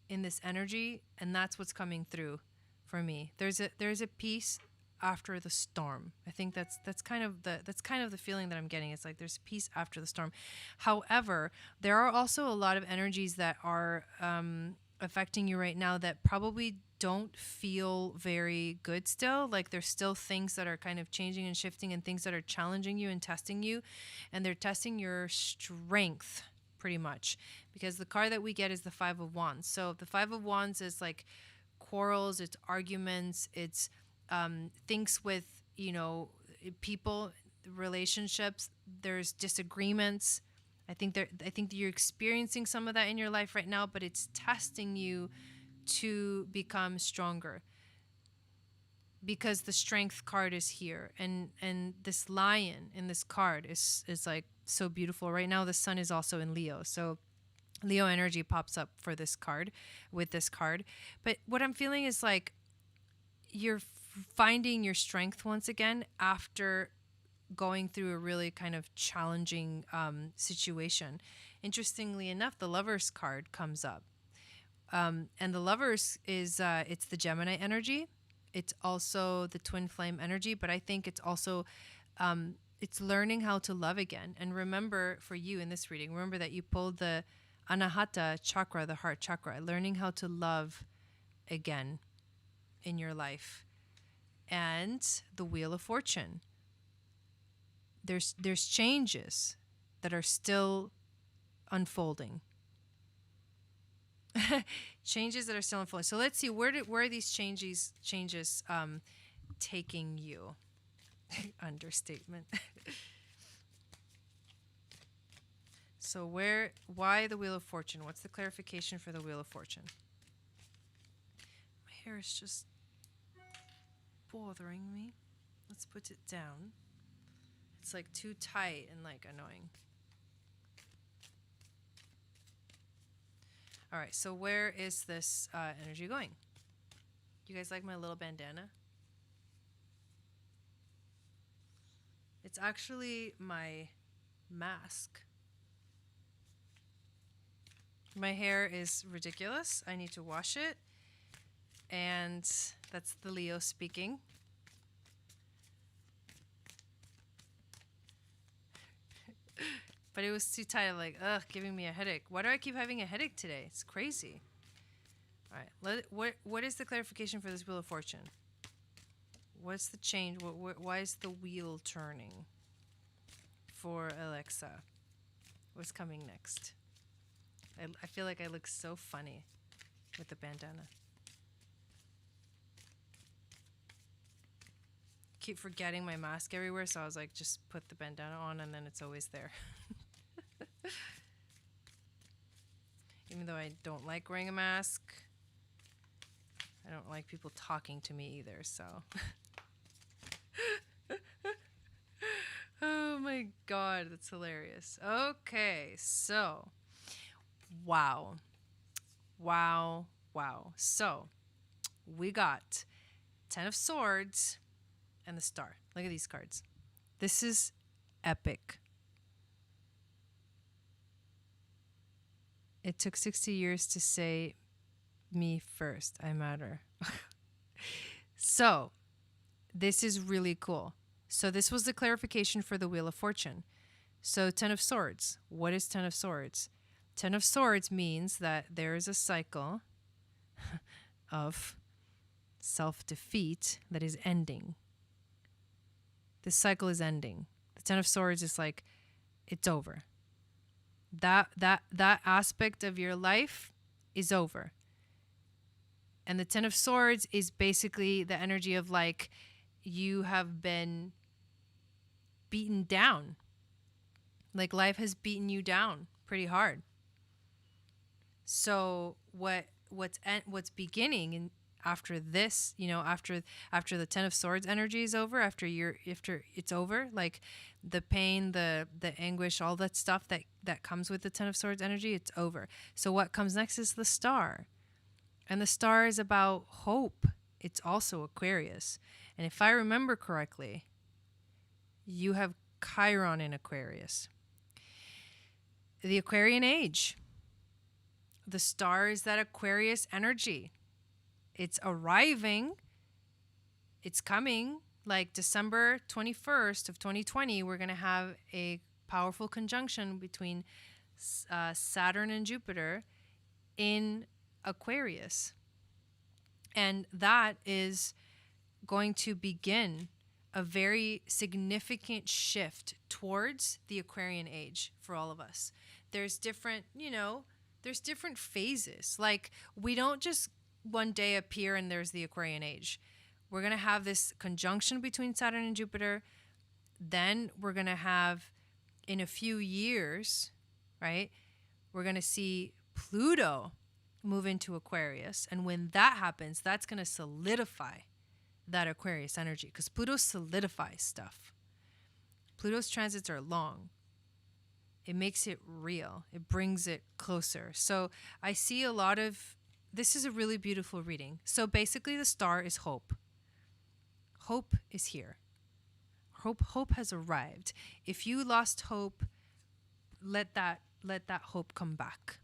in this energy, and that's what's coming through for me. There's a peace after the storm. I think that's kind of the feeling that I'm getting. It's like there's peace after the storm. However, there are also a lot of energies that are affecting you right now that probably don't feel very good still. Like there's still things that are kind of changing and shifting, and things that are challenging you and testing you, and they're testing your strength pretty much, because the card that we get is the Five of Wands. So the Five of Wands is like quarrels, it's arguments, it's things with, people, relationships. There's disagreements. I think that you're experiencing some of that in your life right now, but it's testing you to become stronger, because the Strength card is here, and this lion in this card is like so beautiful. Right now the sun is also in Leo, so Leo energy pops up for this card, with this card. But what I'm feeling is like you're finding your strength once again after going through a really kind of challenging situation. Interestingly enough, the Lovers card comes up. And the Lovers is, it's the Gemini energy. It's also the twin flame energy, but I think it's also, it's learning how to love again. And remember, for you in this reading, remember that you pulled the Anahata Chakra, the heart chakra, learning how to love again in your life. And the Wheel of Fortune. There's changes that are still unfolding. Changes that are still unfolding. So let's see, where are these changes taking you? Understatement. So why the Wheel of Fortune? What's the clarification for the Wheel of Fortune? My hair is just bothering me. Let's put it down. It's like too tight and like annoying. All right, so where is this energy going? You guys like my little bandana? It's actually my mask. My hair is ridiculous. I need to wash it. And that's the Leo speaking. But it was too tight, like, giving me a headache. Why do I keep having a headache today? It's crazy. All right, what is the clarification for this Wheel of Fortune? What's the change? Why is the wheel turning for Alexa? What's coming next? I feel like I look so funny with the bandana. Keep forgetting my mask everywhere, so I was like, just put the bandana on and then it's always there. Even though I don't like wearing a mask, I don't like people talking to me either, so. Oh my God, that's hilarious. Okay, so, wow. So, we got 10 of Swords and the Star. Look at these cards. This is epic. It took 60 years to say me first. I matter. So, this is really cool. So, this was the clarification for the Wheel of Fortune. So, 10 of Swords. What is 10 of Swords? 10 of Swords means that there is a cycle of self-defeat that is ending. This cycle is ending. The 10 of Swords is like, it's over. That aspect of your life is over. And the 10 of Swords is basically the energy of like, you have been beaten down. Like life has beaten you down pretty hard. So what's beginning and after this, you know, after the 10 of Swords energy is over, after it's over, like the pain, the anguish, all that stuff that comes with the 10 of Swords energy, it's over. So what comes next is the Star. And the Star is about hope. It's also Aquarius. And if I remember correctly, you have Chiron in Aquarius. The Aquarian age. The Star is that Aquarius energy. It's arriving. It's coming. Like December 21st of 2020, we're going to have a powerful conjunction between Saturn and Jupiter in Aquarius. And that is going to begin a very significant shift towards the Aquarian age for all of us. There's different, there's different phases. Like we don't just one day appear and there's the Aquarian age. We're going to have this conjunction between Saturn and Jupiter. Then we're going to have, in a few years, right, we're going to see Pluto move into Aquarius. And when that happens, that's going to solidify that Aquarius energy because Pluto solidifies stuff. Pluto's transits are long. It makes it real. It brings it closer. So I see a lot of, this is a really beautiful reading. So basically the Star is hope. Hope is here. Hope has arrived. If you lost hope, let that hope come back.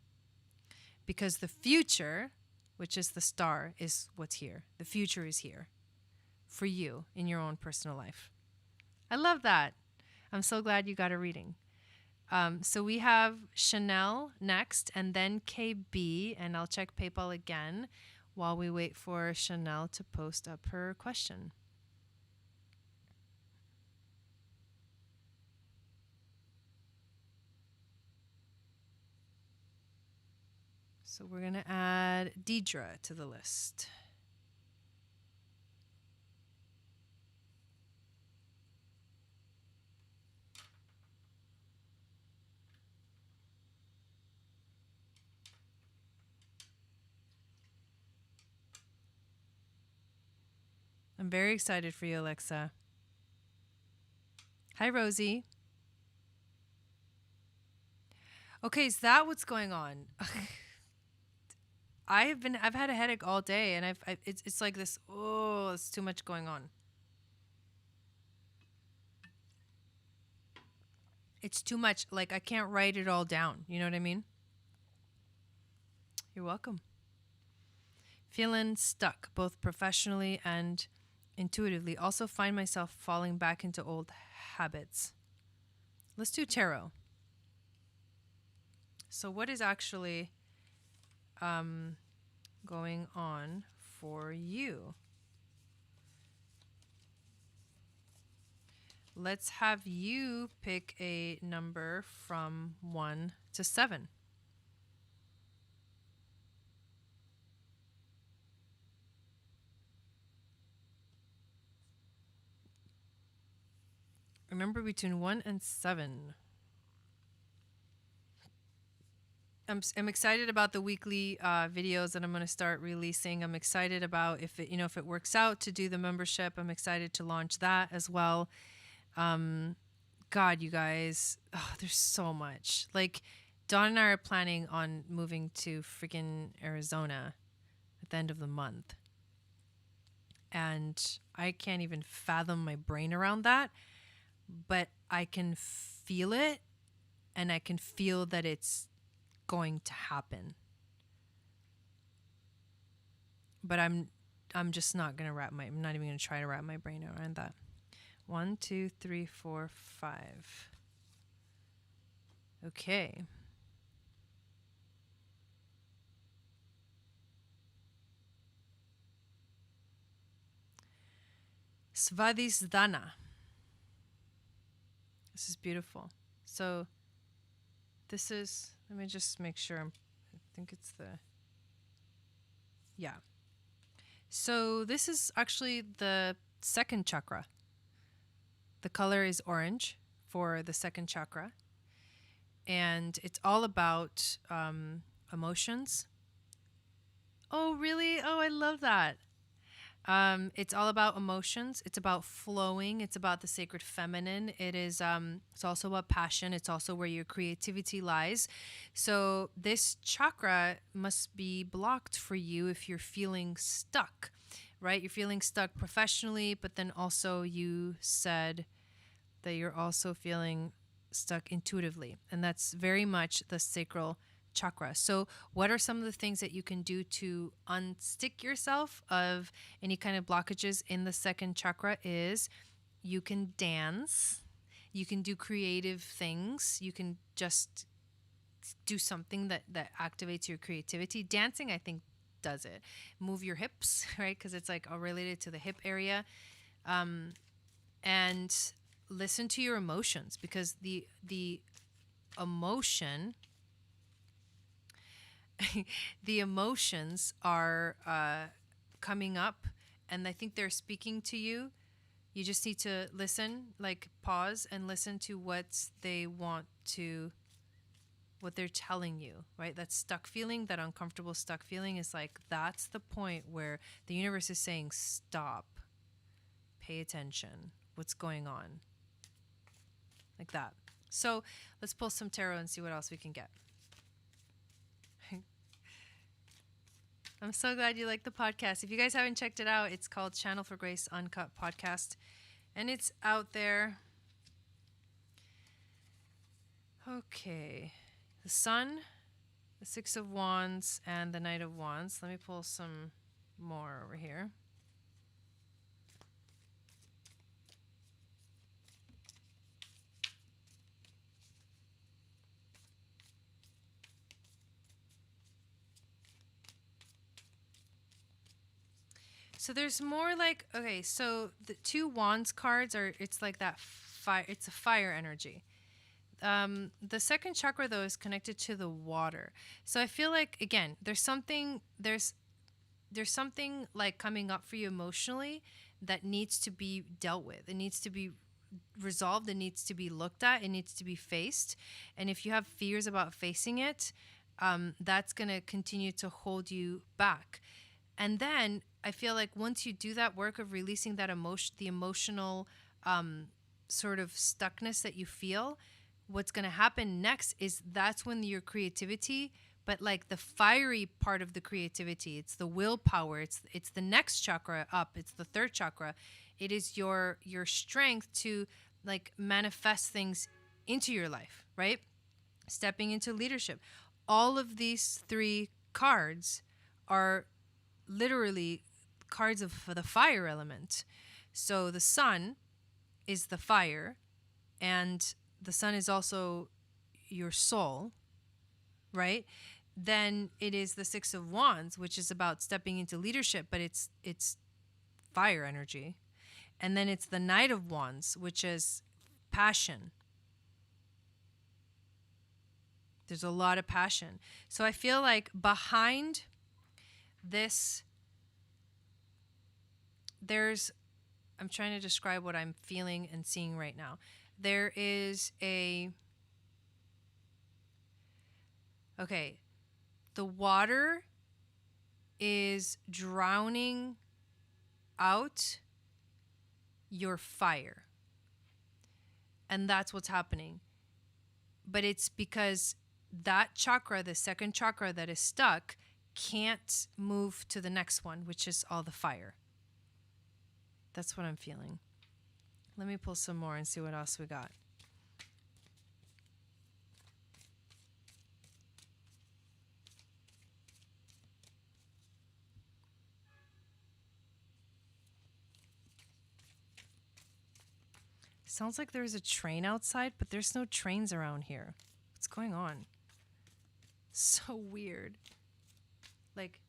Because the future, which is the star, is what's here. The future is here for you in your own personal life. I love that. I'm so glad you got a reading. So we have Chanel next, and then KB, and I'll check PayPal again while we wait for Chanel to post up her question. So we're going to add Deidre to the list. I'm very excited for you, Alexa. Hi, Rosie. Okay, is that what's going on? I've had a headache all day, and it's like this. Oh, it's too much going on. It's too much. Like, I can't write it all down. You know what I mean? You're welcome. Feeling stuck, both professionally and intuitively. Also find myself falling back into old habits. Let's do tarot. So what is actually going on for you? Let's have you pick a number from 1 to 7. Remember, between 1 and 7. I'm excited about the weekly videos that I'm going to start releasing. I'm excited about if it works out to do the membership. I'm excited to launch that as well. God, you guys, there's so much. Like, Dawn and I are planning on moving to freaking Arizona at the end of the month. And I can't even fathom my brain around that. But I can feel it, and I can feel that it's going to happen. But I'm just not gonna I'm not even gonna try to wrap my brain around that. 1, 2, 3, 4, 5. Okay. Svadhisthana. This is beautiful. So this is, let me just make sure. I think it's yeah. So this is actually the second chakra. The color is orange for the second chakra. And it's all about emotions. Oh, really? Oh, I love that. It's all about emotions. It's about flowing. It's about the sacred feminine. It's also about passion. It's also where your creativity lies. So this chakra must be blocked for you if you're feeling stuck, right? You're feeling stuck professionally, but then also you said that you're also feeling stuck intuitively. And that's very much the sacral chakra. So what are some of the things that you can do to unstick yourself of any kind of blockages in the second chakra? Is you can dance, you can do creative things, you can just do something that activates your creativity. Dancing, I think, does it. Move your hips, right? Because it's like all related to the hip area. And listen to your emotions, because the emotion the emotions are coming up, and I think they're speaking to you. You just need to listen, like pause and listen to what they want to, what they're telling you, right? That stuck feeling, that uncomfortable stuck feeling is like, that's the point where the universe is saying, stop, pay attention, what's going on, like that. So let's pull some tarot and see what else we can get. I'm so glad you like the podcast. If you guys haven't checked it out, it's called Channel for Grace Uncut Podcast. and it's out there. Okay. The Sun, the Six of Wands, and the Knight of Wands. Let me pull some more over here. So there's more like, okay, so the two Wands cards are, it's like that fire, it's a fire energy. The second chakra though is connected to the water. So I feel like, again, there's something like coming up for you emotionally that needs to be dealt with. It needs to be resolved. It needs to be looked at. It needs to be faced. And if you have fears about facing it, that's going to continue to hold you back. And then I feel like once you do that work of releasing that emotion, the emotional sort of stuckness that you feel, what's going to happen next is that's when your creativity, but like the fiery part of the creativity, it's the willpower, it's the next chakra up, it's the third chakra. It is your strength to like manifest things into your life, right? Stepping into leadership. All of these three cards are literally cards of the fire element. So the Sun is the fire, and the Sun is also your soul, right? Then it is the Six of Wands, which is about stepping into leadership, but it's fire energy. And then it's the Knight of Wands, which is passion. There's a lot of passion. So I feel like behind this, I'm trying to describe what I'm feeling and seeing right now. There is the water is drowning out your fire. And that's what's happening. But it's because that chakra, the second chakra that is stuck, can't move to the next one, which is all the fire. That's what I'm feeling. Let me pull some more and see what else we got. Sounds like there's a train outside, but there's no trains around here. What's going on? So weird. Like,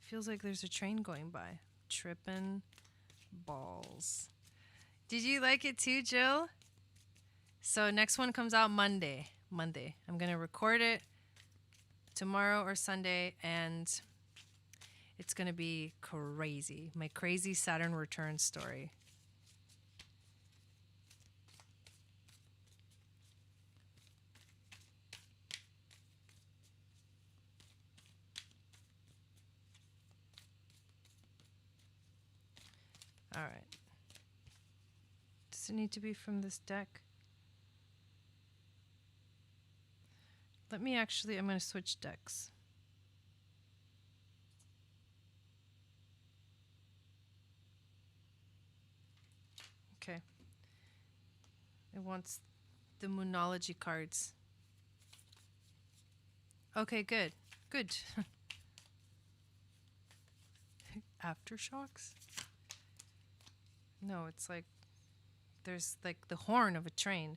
feels like there's a train going by. Tripping balls. Did you like it too, Jill? So next one comes out Monday. I'm going to record it tomorrow or Sunday, and it's going to be crazy. My crazy Saturn return story. All right. Does it need to be from this deck? I'm going to switch decks. Okay. It wants the Moonology cards. Okay, good. Good. Aftershocks? No, it's like there's like the horn of a train.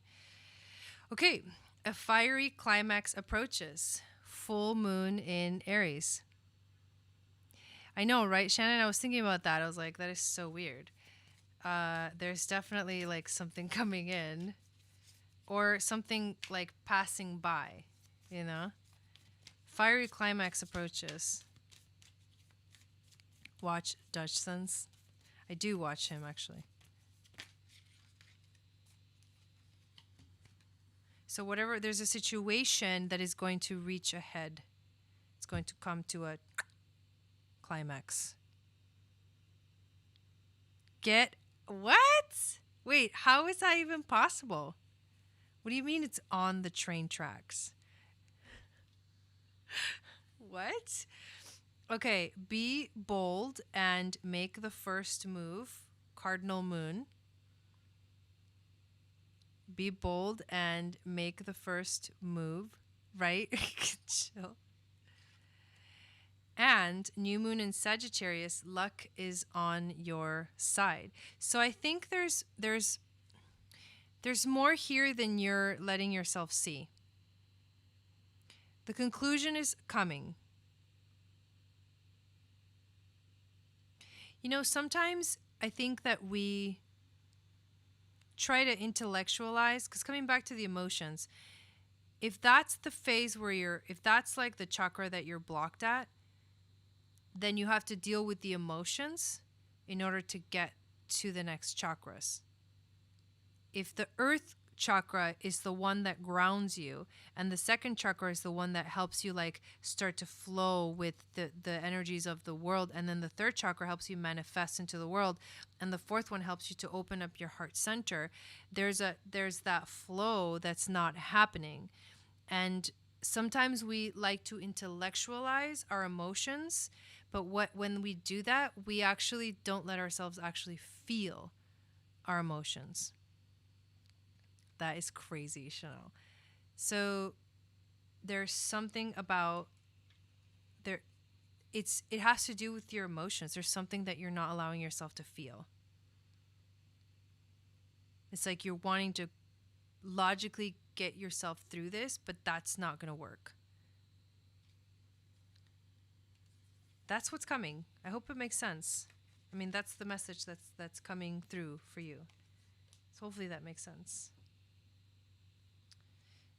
Okay, a fiery climax approaches. Full moon in Aries. I know, right, Shannon? I was thinking about that. I was like, that is so weird. There's definitely like something coming in or something like passing by, you know? Fiery climax approaches. Watch Dutchson's. I do watch him, actually. So whatever, there's a situation that is going to reach a head. It's going to come to a climax. What? Wait, how is that even possible? What do you mean it's on the train tracks? What? Okay, be bold and make the first move, cardinal moon. be bold and make the first move, right? Chill. And new moon in Sagittarius, luck is on your side. So I think there's more here than you're letting yourself see. The conclusion is coming. You know, sometimes I think that we try to intellectualize, because coming back to the emotions, if that's the phase where if that's like the chakra that you're blocked at, then you have to deal with the emotions in order to get to the next chakras. If the earth chakra is the one that grounds you, and the second chakra is the one that helps you like start to flow with the energies of the world, and then the third chakra helps you manifest into the world, and the fourth one helps you to open up your heart center, there's that flow that's not happening. And sometimes we like to intellectualize our emotions, but when we do that, we actually don't let ourselves actually feel our emotions. That is crazy, Chanel. So there's something about there. It has to do with your emotions. There's something that you're not allowing yourself to feel. It's like you're wanting to logically get yourself through this, but that's not going to work. That's what's coming. I hope it makes sense. I mean, that's the message that's coming through for you. So hopefully that makes sense.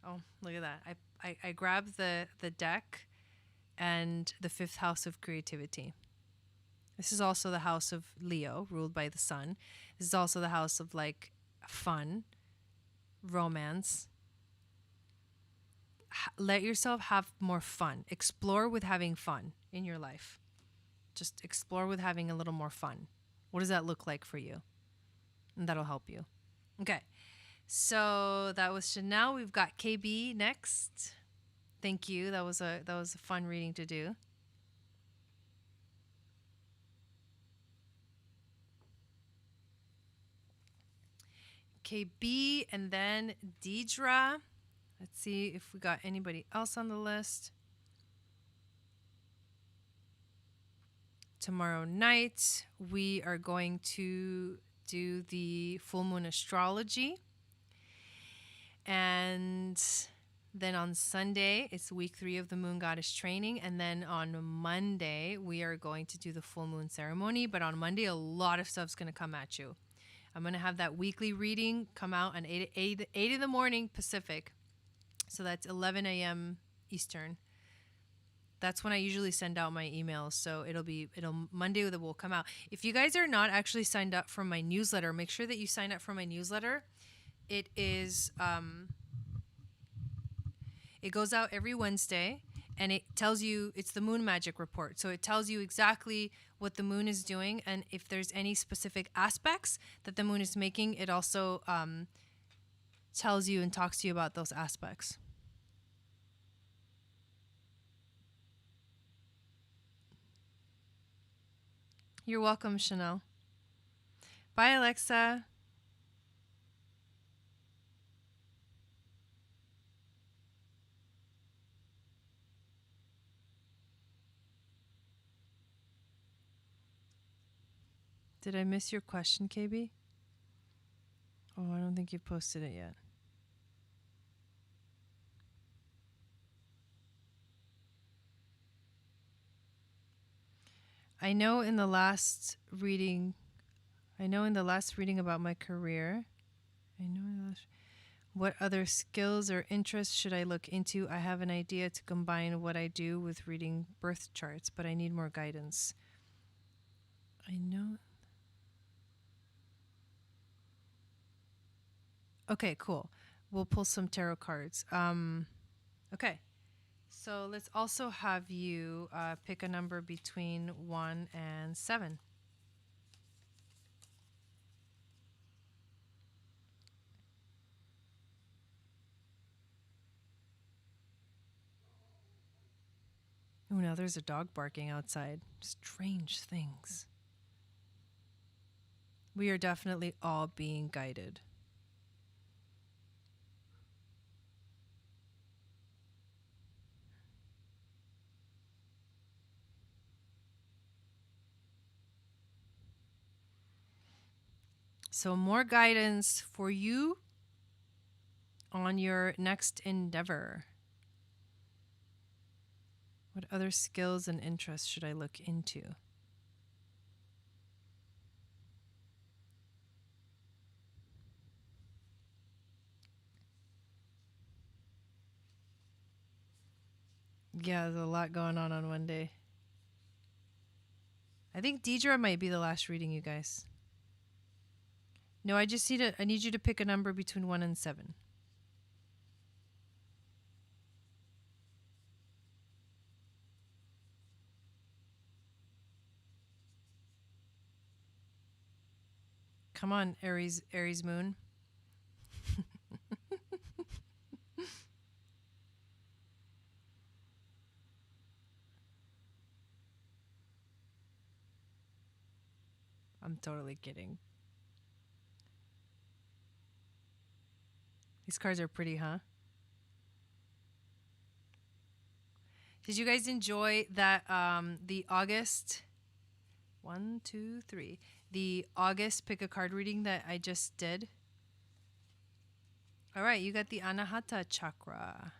Oh, look at that. I grabbed the deck and the fifth house of creativity. This is also the house of Leo, ruled by the sun. This is also the house of like fun, romance. Let yourself have more fun. Explore with having fun in your life. Just explore with having a little more fun. What does that look like for you? And that'll help you. Okay. So that was Chanel. We've got KB next. Thank you. That was a fun reading to do. KB and then Deidre. Let's see if we got anybody else on the list. Tomorrow night, we are going to do the full moon astrology. And then on Sunday, it's week 3 of the Moon Goddess training. And then on Monday, we are going to do the full moon ceremony. But on Monday, a lot of stuff's going to come at you. I'm going to have that weekly reading come out at 8 in the morning Pacific. So that's 11 a.m. Eastern. That's when I usually send out my emails. So Monday that will come out. If you guys are not actually signed up for my newsletter, make sure that you sign up for my newsletter. It is, it goes out every Wednesday, and it tells you, it's the Moon Magic Report. So it tells you exactly what the moon is doing, and if there's any specific aspects that the moon is making, it also tells you and talks to you about those aspects. You're welcome, Chanel. Bye, Alexa. Did I miss your question, KB? Oh, I don't think you posted it yet. I know in the last reading about my career, what other skills or interests should I look into? I have an idea to combine what I do with reading birth charts, but I need more guidance. I know. Okay, cool. We'll pull some tarot cards. Okay. So let's also have you pick a number between 1 and 7. Oh, now there's a dog barking outside. Strange things. We are definitely all being guided. So more guidance for you on your next endeavor. What other skills and interests should I look into? Yeah, there's a lot going on one day. I think Deidre might be the last reading, you guys. No, I need you to pick a number between 1 and 7. Come on, Aries moon. I'm totally kidding. These cards are pretty, huh? Did you guys enjoy that the August 1, 2, 3 the August pick a card reading that I just did? All right, you got the Anahata Chakra.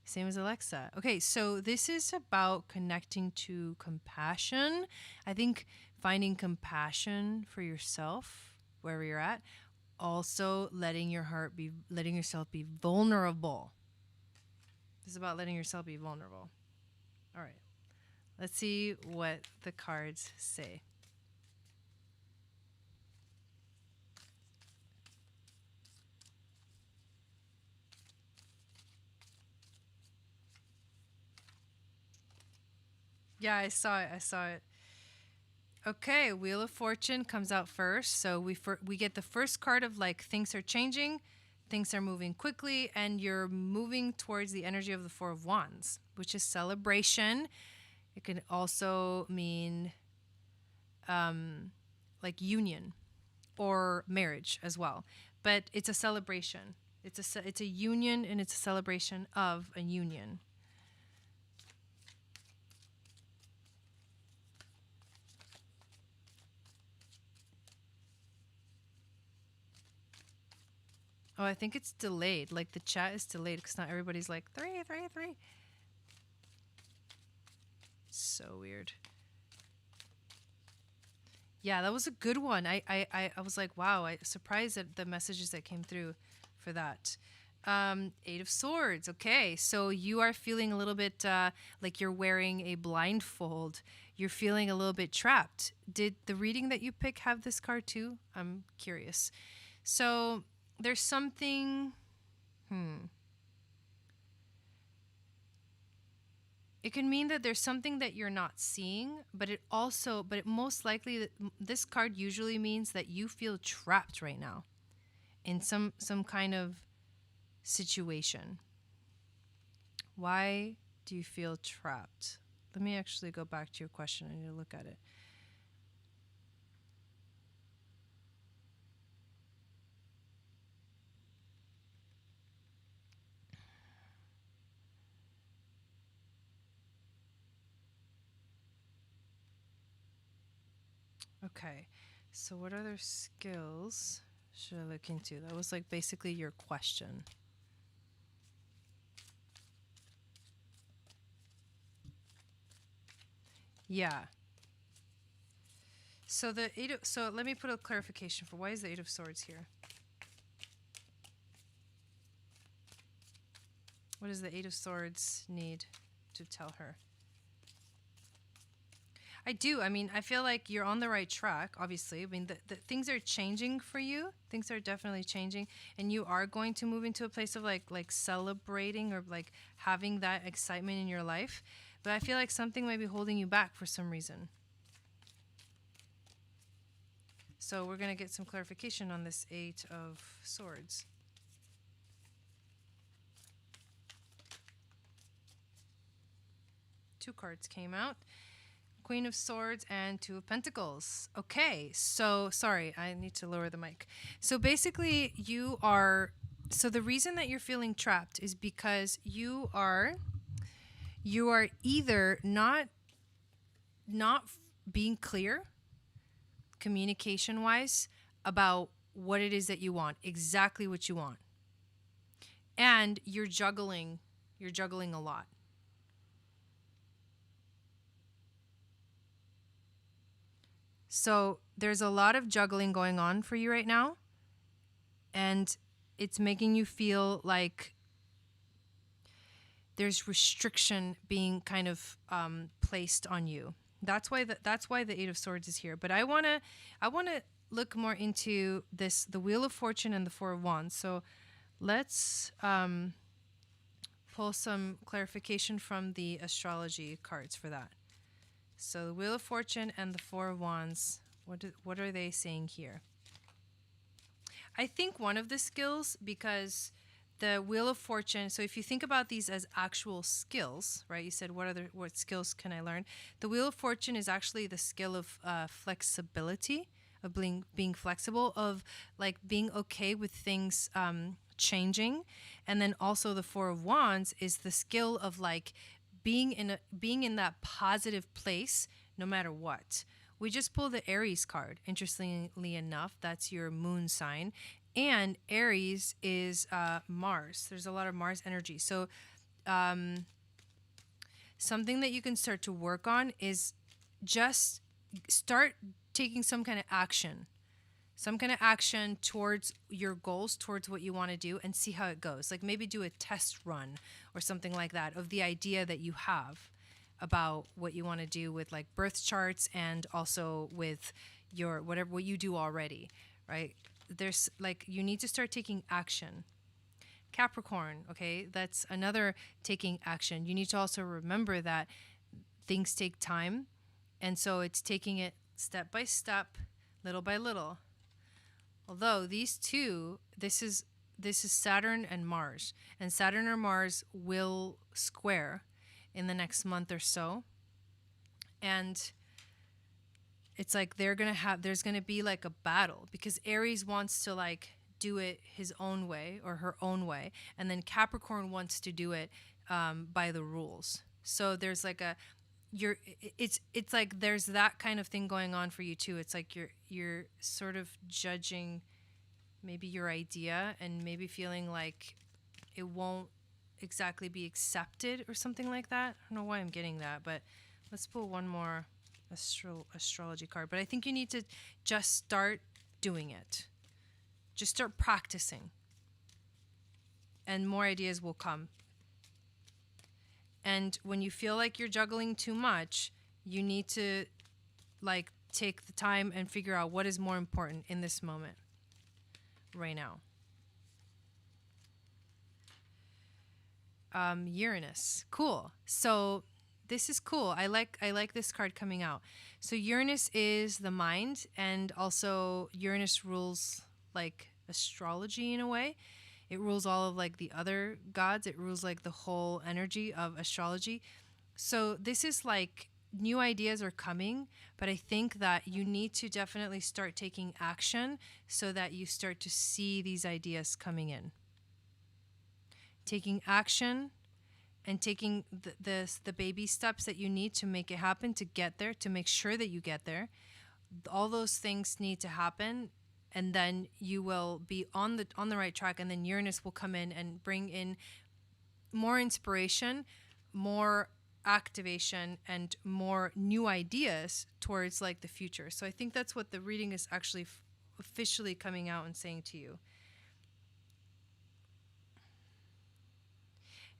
Same as Alexa. Okay, so this is about connecting to compassion. I think finding compassion for yourself wherever you're at. Also letting yourself be vulnerable. This is about letting yourself be vulnerable. All right. Let's see what the cards say. Yeah, I saw it. Okay, Wheel of Fortune comes out first. So we get the first card of like things are changing, things are moving quickly, and you're moving towards the energy of the Four of Wands, which is celebration. It can also mean like union or marriage as well. But it's a celebration. It's a union, and it's a celebration of a union. Oh, I think it's delayed. Like the chat is delayed because not everybody's like 3, 3, 3. So weird. Yeah, that was a good one. I was like, wow, I surprised at the messages that came through for that. 8 of Swords. Okay, so you are feeling a little bit like you're wearing a blindfold. You're feeling a little bit trapped. Did the reading that you pick have this card too? I'm curious. So there's something... It can mean that there's something that you're not seeing, but it most likely, this card usually means that you feel trapped right now in some kind of situation. Why do you feel trapped? Let me actually go back to your question. I need to look at it. Okay, so what other skills should I look into? That was like basically your question. Yeah. So so let me put a clarification for why is the 8 of Swords here? What does the 8 of Swords need to tell her? I do. I mean, I feel like you're on the right track, obviously. I mean, the things are changing for you. Things are definitely changing. And you are going to move into a place of like celebrating or like having that excitement in your life. But I feel like something might be holding you back for some reason. So we're going to get some clarification on this 8 of Swords. Two cards came out. Queen of Swords and 2 of Pentacles. Okay, so sorry, I need to lower the mic. So basically so the reason that you're feeling trapped is because you are either not being clear communication wise about what it is that you want, exactly what you want. And you're juggling a lot. So there's a lot of juggling going on for you right now, and it's making you feel like there's restriction being kind of placed on you. That's why the Eight of Swords is here. But I wanna look more into this, the Wheel of Fortune and the Four of Wands. So let's pull some clarification from the astrology cards for that. So the Wheel of Fortune and the Four of Wands, what are they saying here? I think one of the skills, because the Wheel of Fortune, so if you think about these as actual skills, right? You said, what skills can I learn? The Wheel of Fortune is actually the skill of flexibility, of being flexible, of like being okay with things changing. And then also the Four of Wands is the skill of like being in that positive place no matter what. We just pulled the Aries card. Interestingly enough, that's your moon sign. And Aries is Mars. There's a lot of Mars energy. So something that you can start to work on is just start taking some kind of action. Some kind of action towards your goals, towards what you want to do, and see how it goes. Like maybe do a test run or something like that of the idea that you have about what you want to do with like birth charts, and also with your what you do already, right? There's like, you need to start taking action. Capricorn, okay, that's another taking action. You need to also remember that things take time, and so it's taking it step by step, little by little. Although these two, this is Saturn and Mars, and Saturn or Mars will square in the next month or so, and it's like there's gonna be like a battle, because Aries wants to like do it his own way or her own way, and then Capricorn wants to do it by the rules. So there's like it's like there's that kind of thing going on for you too. It's like you're sort of judging maybe your idea, and maybe feeling like it won't exactly be accepted or something like that. I don't know why I'm getting that, but let's pull one more astrology card. But I think you need to just start doing it. Just start practicing, and more ideas will come. And when you feel like you're juggling too much, you need to like take the time and figure out what is more important in this moment right now. Uranus. Cool. So this is cool. I like this card coming out. So Uranus is the mind, and also Uranus rules like astrology in a way. It rules all of like the other gods. It rules like the whole energy of astrology. So this is like new ideas are coming, but I think that you need to definitely start taking action so that you start to see these ideas coming in. Taking action and taking the baby steps that you need to make it happen, to get there, to make sure that you get there. All those things need to happen, and then you will be on the right track, and then Uranus will come in and bring in more inspiration, more activation, and more new ideas towards like the future. So I think that's what the reading is actually officially coming out and saying to you.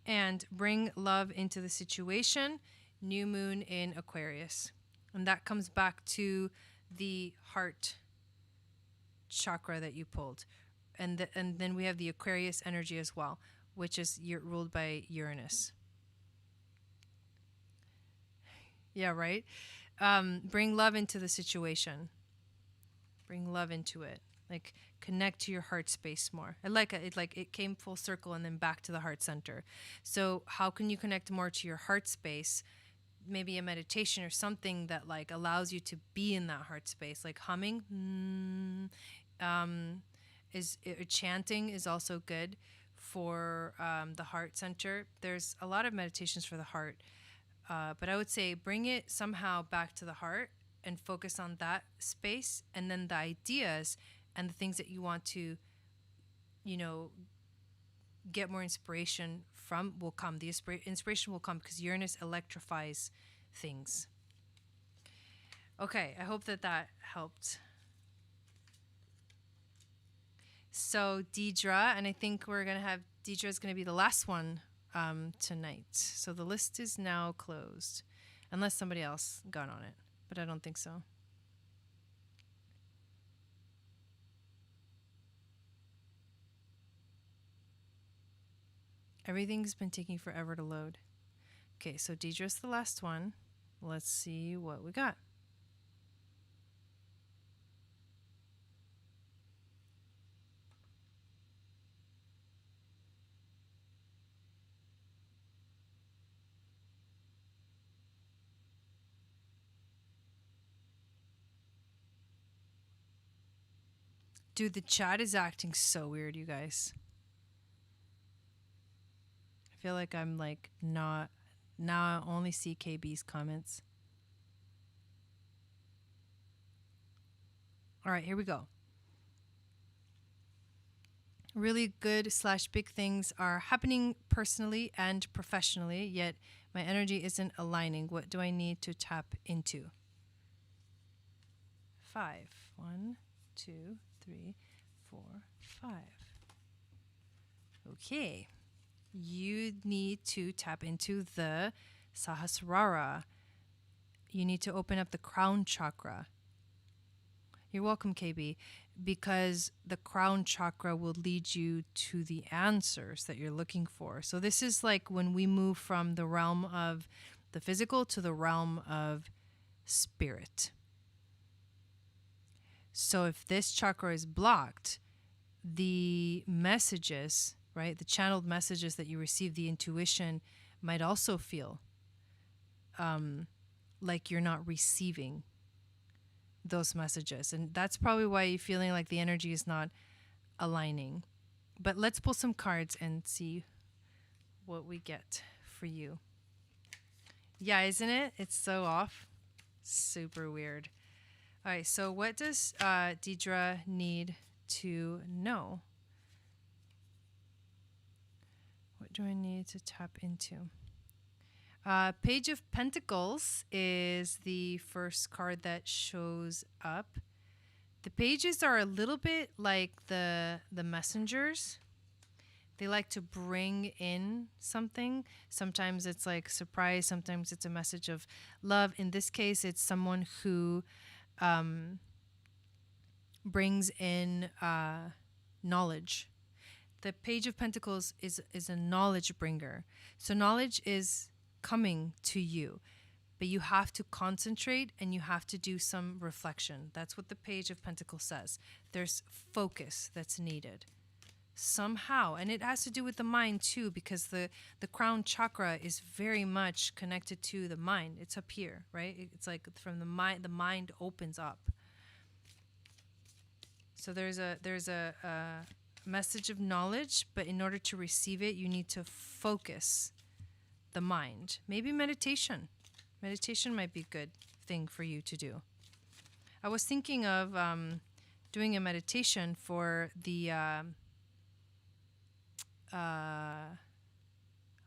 And bring love into the situation. New moon in Aquarius. And that comes back to the heart chakra that you pulled. And then we have the Aquarius energy as well, which is ruled by Uranus. Yeah, right? Bring love into the situation. Bring love into it. Like, connect to your heart space more. I like it. It came full circle and then back to the heart center. So how can you connect more to your heart space? Maybe a meditation or something that like allows you to be in that heart space. Like humming, chanting is also good for the heart center. There's a lot of meditations for the heart, but I would say bring it somehow back to the heart and focus on that space, and then the ideas and the things that you want to, you know, get more inspiration from will come. The inspiration will come because Uranus electrifies things. Okay, I hope that helped. So Deidre, and I think we're going to have Deidre is going to be the last one tonight. So the list is now closed, unless somebody else got on it, but I don't think so. Everything's been taking forever to load. Okay, so Deidre's the last one. Let's see what we got. Dude, the chat is acting so weird, you guys. I feel like I'm like not, now I only see KB's comments. All right, here we go. Really good / big things are happening personally and professionally, yet my energy isn't aligning. What do I need to tap into? 5. 1, 2, 3, 4, 5. Okay. You need to tap into the Sahasrara. You need to open up the crown chakra. You're welcome, KB, because the crown chakra will lead you to the answers that you're looking for. So this is like when we move from the realm of the physical to the realm of spirit. So if this chakra is blocked, the messages, right, the channeled messages that you receive, the intuition, might also feel like you're not receiving those messages. And that's probably why you're feeling like the energy is not aligning. But let's pull some cards and see what we get for you. Yeah, isn't it? It's so off. Super weird. All right, so what does Deidre need to know? What do I need to tap into? Page of Pentacles is the first card that shows up. The pages are a little bit like the messengers. They like to bring in something. Sometimes it's like surprise. Sometimes it's a message of love. In this case, it's someone who brings in knowledge. The Page of Pentacles is a knowledge bringer. So knowledge is coming to you, but you have to concentrate and you have to do some reflection. That's what the Page of Pentacles says. There's focus that's needed somehow, and it has to do with the mind too, because the crown chakra is very much connected to the mind. It's up here, right? It's like from the mind opens up. So there's a message of knowledge, but in order to receive it, you need to focus the mind. Maybe meditation. Meditation might be a good thing for you to do. I was thinking of doing a meditation for the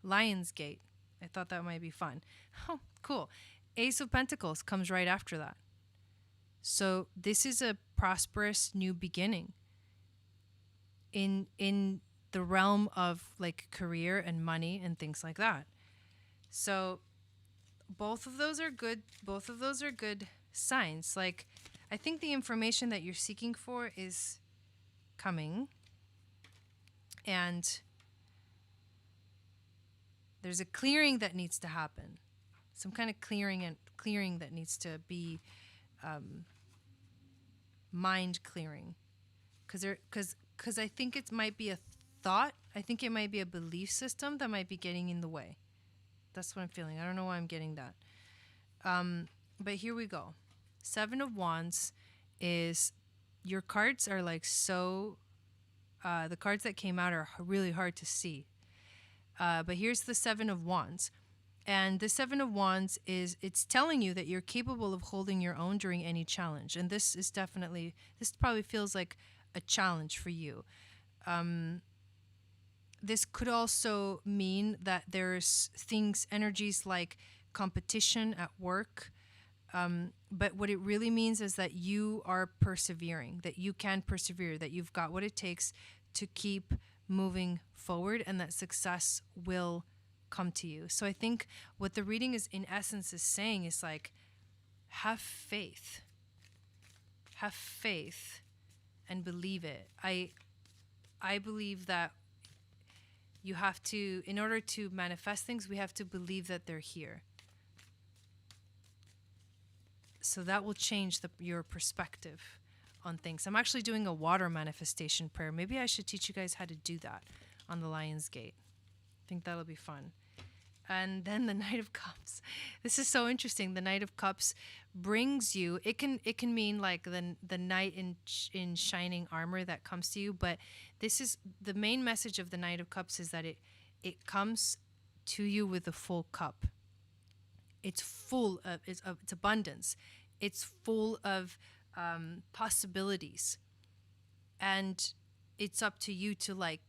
Lion's Gate. I thought that might be fun. Oh, cool. Ace of Pentacles comes right after that. So this is a prosperous new beginning in the realm of like career and money and things like that. So both of those are good. Both of those are good signs. Like, I think the information that you're seeking for is coming, and there's a clearing that needs to happen. Some kind of clearing that needs to be mind clearing, because I think it might be a thought. I think it might be a belief system that might be getting in the way. That's what I'm feeling. I don't know why I'm getting that. But here we go. 7 of Wands is, your cards are like so, the cards that came out are really hard to see. But here's the 7 of Wands. And the Seven of Wands it's telling you that you're capable of holding your own during any challenge. And this probably feels like a challenge for you. This could also mean that there's energies like competition at work. But what it really means is that you are persevering, that you can persevere, that you've got what it takes to keep moving forward, and that success will come to you. So I think what the reading is in essence is saying is like, have faith and believe it. I believe that you have to, in order to manifest things, we have to believe that they're here. So that will change your perspective on things. I'm actually doing a water manifestation prayer. Maybe I should teach you guys how to do that on the Lion's Gate. I think that'll be fun. And then the Knight of Cups. This is so interesting. The Knight of Cups brings you, it can mean like the knight in shining armor that comes to you, but this is the main message of the Knight of Cups, is that it comes to you with a full cup. It's full of it's abundance. It's full of possibilities, and it's up to you to like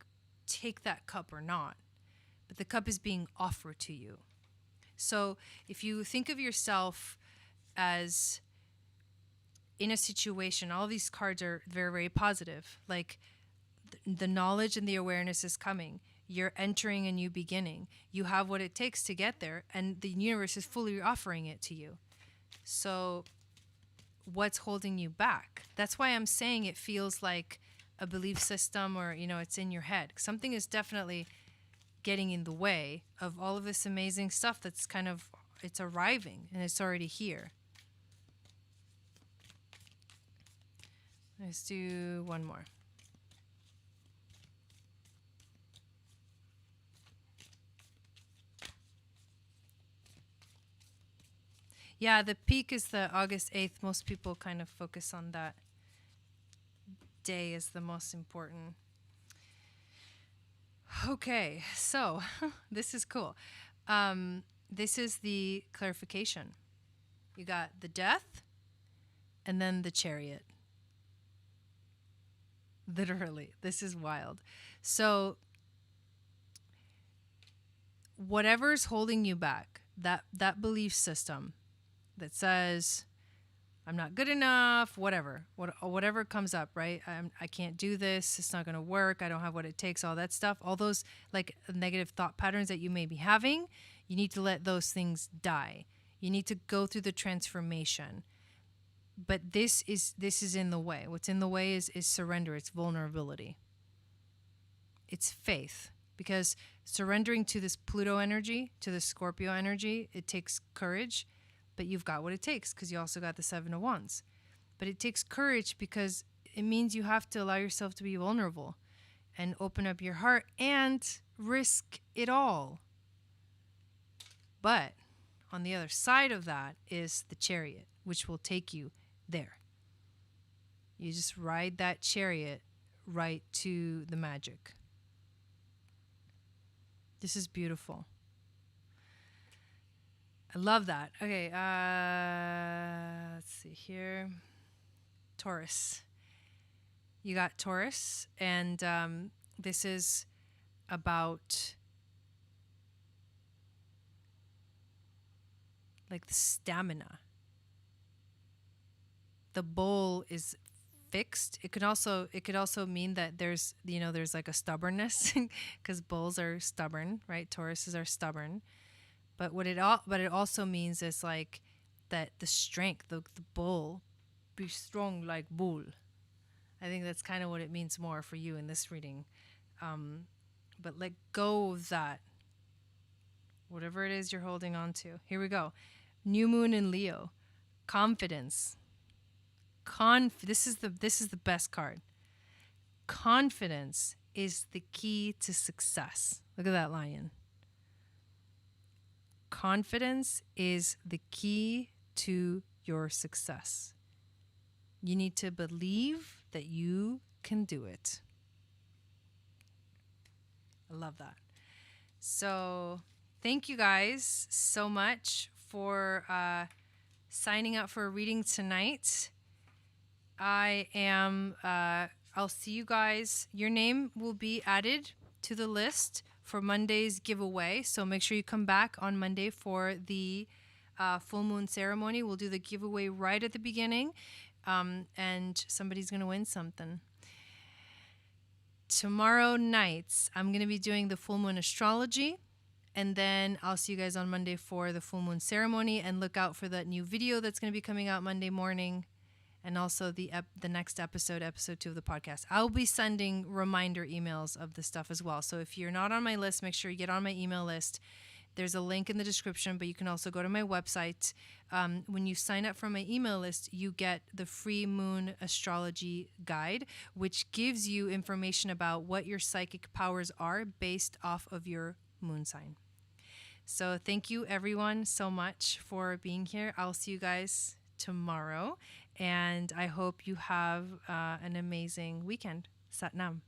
take that cup or not. But the cup is being offered to you. So if you think of yourself as in a situation, all these cards are very, very positive. Like the knowledge and the awareness is coming. You're entering a new beginning. You have what it takes to get there, and the universe is fully offering it to you. So what's holding you back? That's why I'm saying it feels like a belief system, or, it's in your head. Something is definitely getting in the way of all of this amazing stuff that's it's arriving, and it's already here. Let's do one more. Yeah, the peak is the August 8th. Most people kind of focus on that day as the most important. Okay, so this is cool. This is the clarification. You got the Death and then the Chariot. Literally, this is wild. So whatever's holding you back, that belief system that says, I'm not good enough, whatever comes up, right? I can't do this. It's not going to work. I don't have what it takes, all that stuff. All those like negative thought patterns that you may be having, you need to let those things die. You need to go through the transformation. But this is in the way. What's in the way is surrender. It's vulnerability. It's faith. Because surrendering to this Pluto energy, to the Scorpio energy, it takes courage. But you've got what it takes, because you also got the Seven of Wands. But it takes courage because it means you have to allow yourself to be vulnerable and open up your heart and risk it all. But on the other side of that is the Chariot, which will take you there. You just ride that chariot right to the magic. This is beautiful. I love that. Okay, let's see here. Taurus. You got Taurus, and this is about like the stamina. The bowl is fixed. It could also mean that there's like a stubbornness, because bulls are stubborn, right? Tauruses are stubborn. But what it also means is like that the strength, the bull, be strong like bull. I think that's kind of what it means more for you in this reading. But let go of that, whatever it is you're holding on to. Here we go. New moon in Leo. Confidence. This is the best card. Confidence is the key to success. Look at that lion. Confidence is the key to your success. You need to believe that you can do it. I love that. So thank you guys so much for signing up for a reading tonight. I am, I'll see you guys. Your name will be added to the list for Monday's giveaway. So make sure you come back on Monday for the full moon ceremony. We'll do the giveaway right at the beginning, and somebody's going to win something. Tomorrow nights, I'm going to be doing the full moon astrology. And then I'll see you guys on Monday for the full moon ceremony, and look out for that new video that's going to be coming out Monday morning, and also the next episode 2 of the podcast. I'll be sending reminder emails of the stuff as well. So if you're not on my list, make sure you get on my email list. There's a link in the description, but you can also go to my website. When you sign up for my email list, you get the free moon astrology guide, which gives you information about what your psychic powers are based off of your moon sign. So thank you everyone so much for being here. I'll see you guys tomorrow, and I hope you have an amazing weekend. Sat Nam.